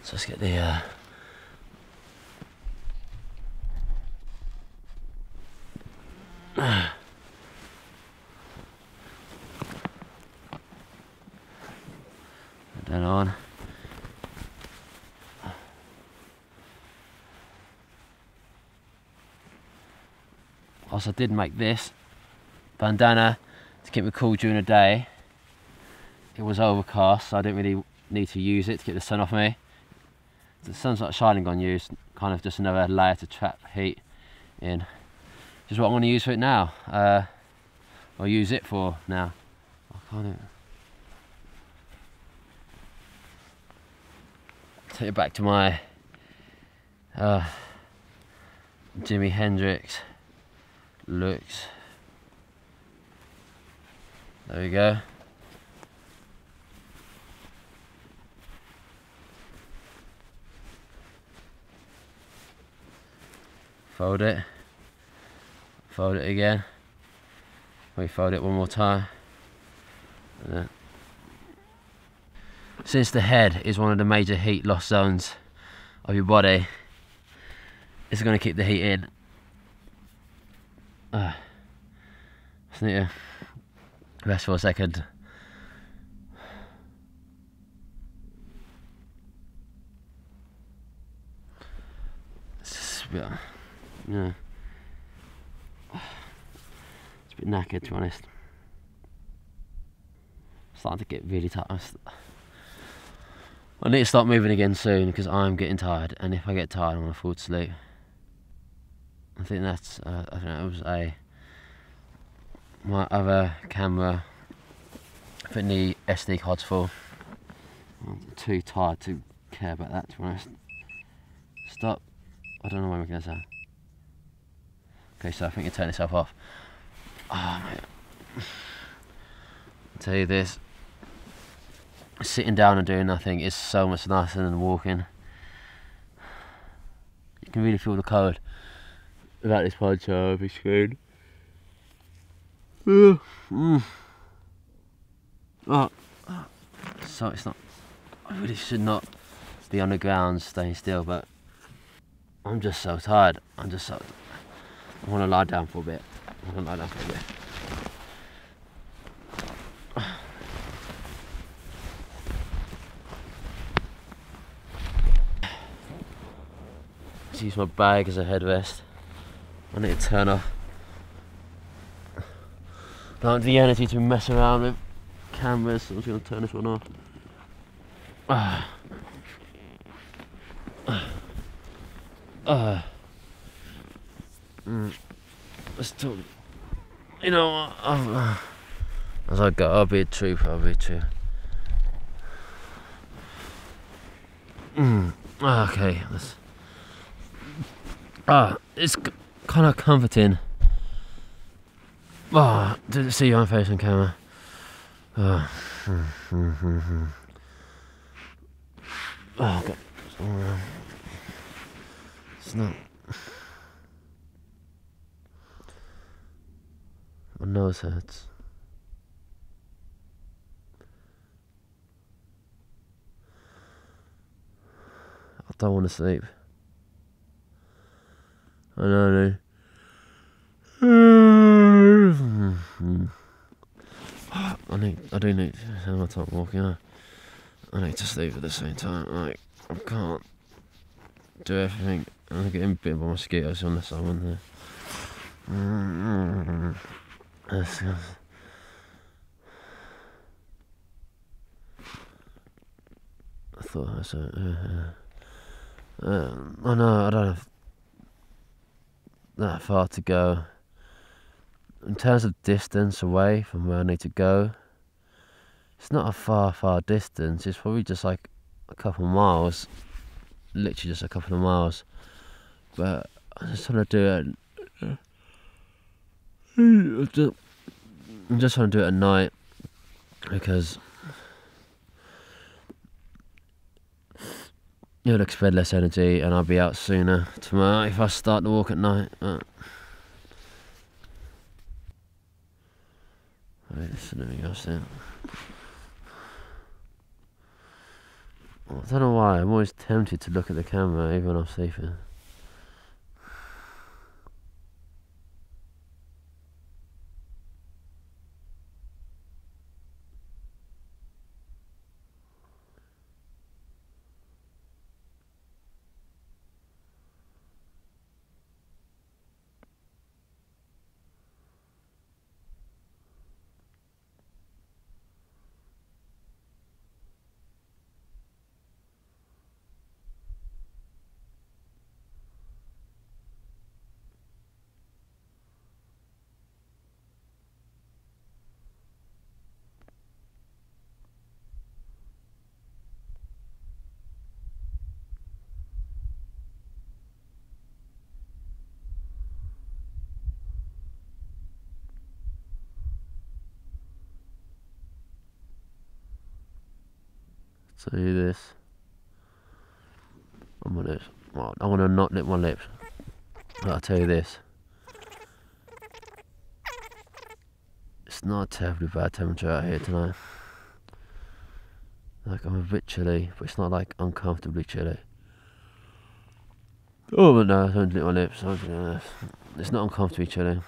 So let's get the then on. Also, I did make this bandana to keep me cool during the day. It was overcast, so I didn't really need to use it to get the sun off me. The sun's not shining on you, it's kind of just another layer to trap heat in. Which is what I'm going to use for it now. I'll use it for now. I can't take it back to my Jimi Hendrix looks. There we go. Fold it, Fold it again. Refold it one more time. And then. Since the head is one of the major heat loss zones of your body, it's going to keep the heat in. Just need to rest for a second. It's a bit, yeah. It's a bit knackered, to be honest. Starting to get really tired. I need to start moving again soon because I'm getting tired, and if I get tired I'm going to fall asleep. I think that's, I don't know, it was my other camera, I think the SD card's full. I'm too tired to care about that, to be honest. Stop. I don't know why I'm making that sound. Okay, so I think you turn yourself off. Oh, mate. I'll tell you this. Sitting down and doing nothing is so much nicer than walking. You can really feel the cold without this poncho over your screen. Oh, so it's not. I really should not be on the ground staying still, but I'm just so tired. I want to lie down for a bit. Just use my bag as a headrest. I need to turn off. I don't have the energy to mess around with cameras, so I'm just going to turn this one off. Let's talk. You know what? As I go, I'll be a trooper. Okay, let's. It's kind of comforting. To see your own face on camera. God. It's not. My nose hurts. I don't want to sleep. I know. I do need to have my time walking. I need to sleep at the same time. Like, I can't do everything. I'm getting bitten by mosquitoes unless I'm in there. I thought I said, I know I don't have that far to go. In terms of distance away from where I need to go, it's not a far distance. It's probably just like a couple of miles, literally just a couple of miles. But I'm just trying to do it. I'm just trying to do it at night because it'll expend less energy and I'll be out sooner tomorrow if I start to walk at night. Wait, there's something else there. I don't know why, I'm always tempted to look at the camera even when I'm sleeping. Tell you this. I'm gonna not lip my lips. But I'll tell you this. It's not a terribly bad temperature out here tonight. Like, I'm a bit chilly, but it's not like uncomfortably chilly. Oh, but no, I don't lick my lips. It's not uncomfortably chilly.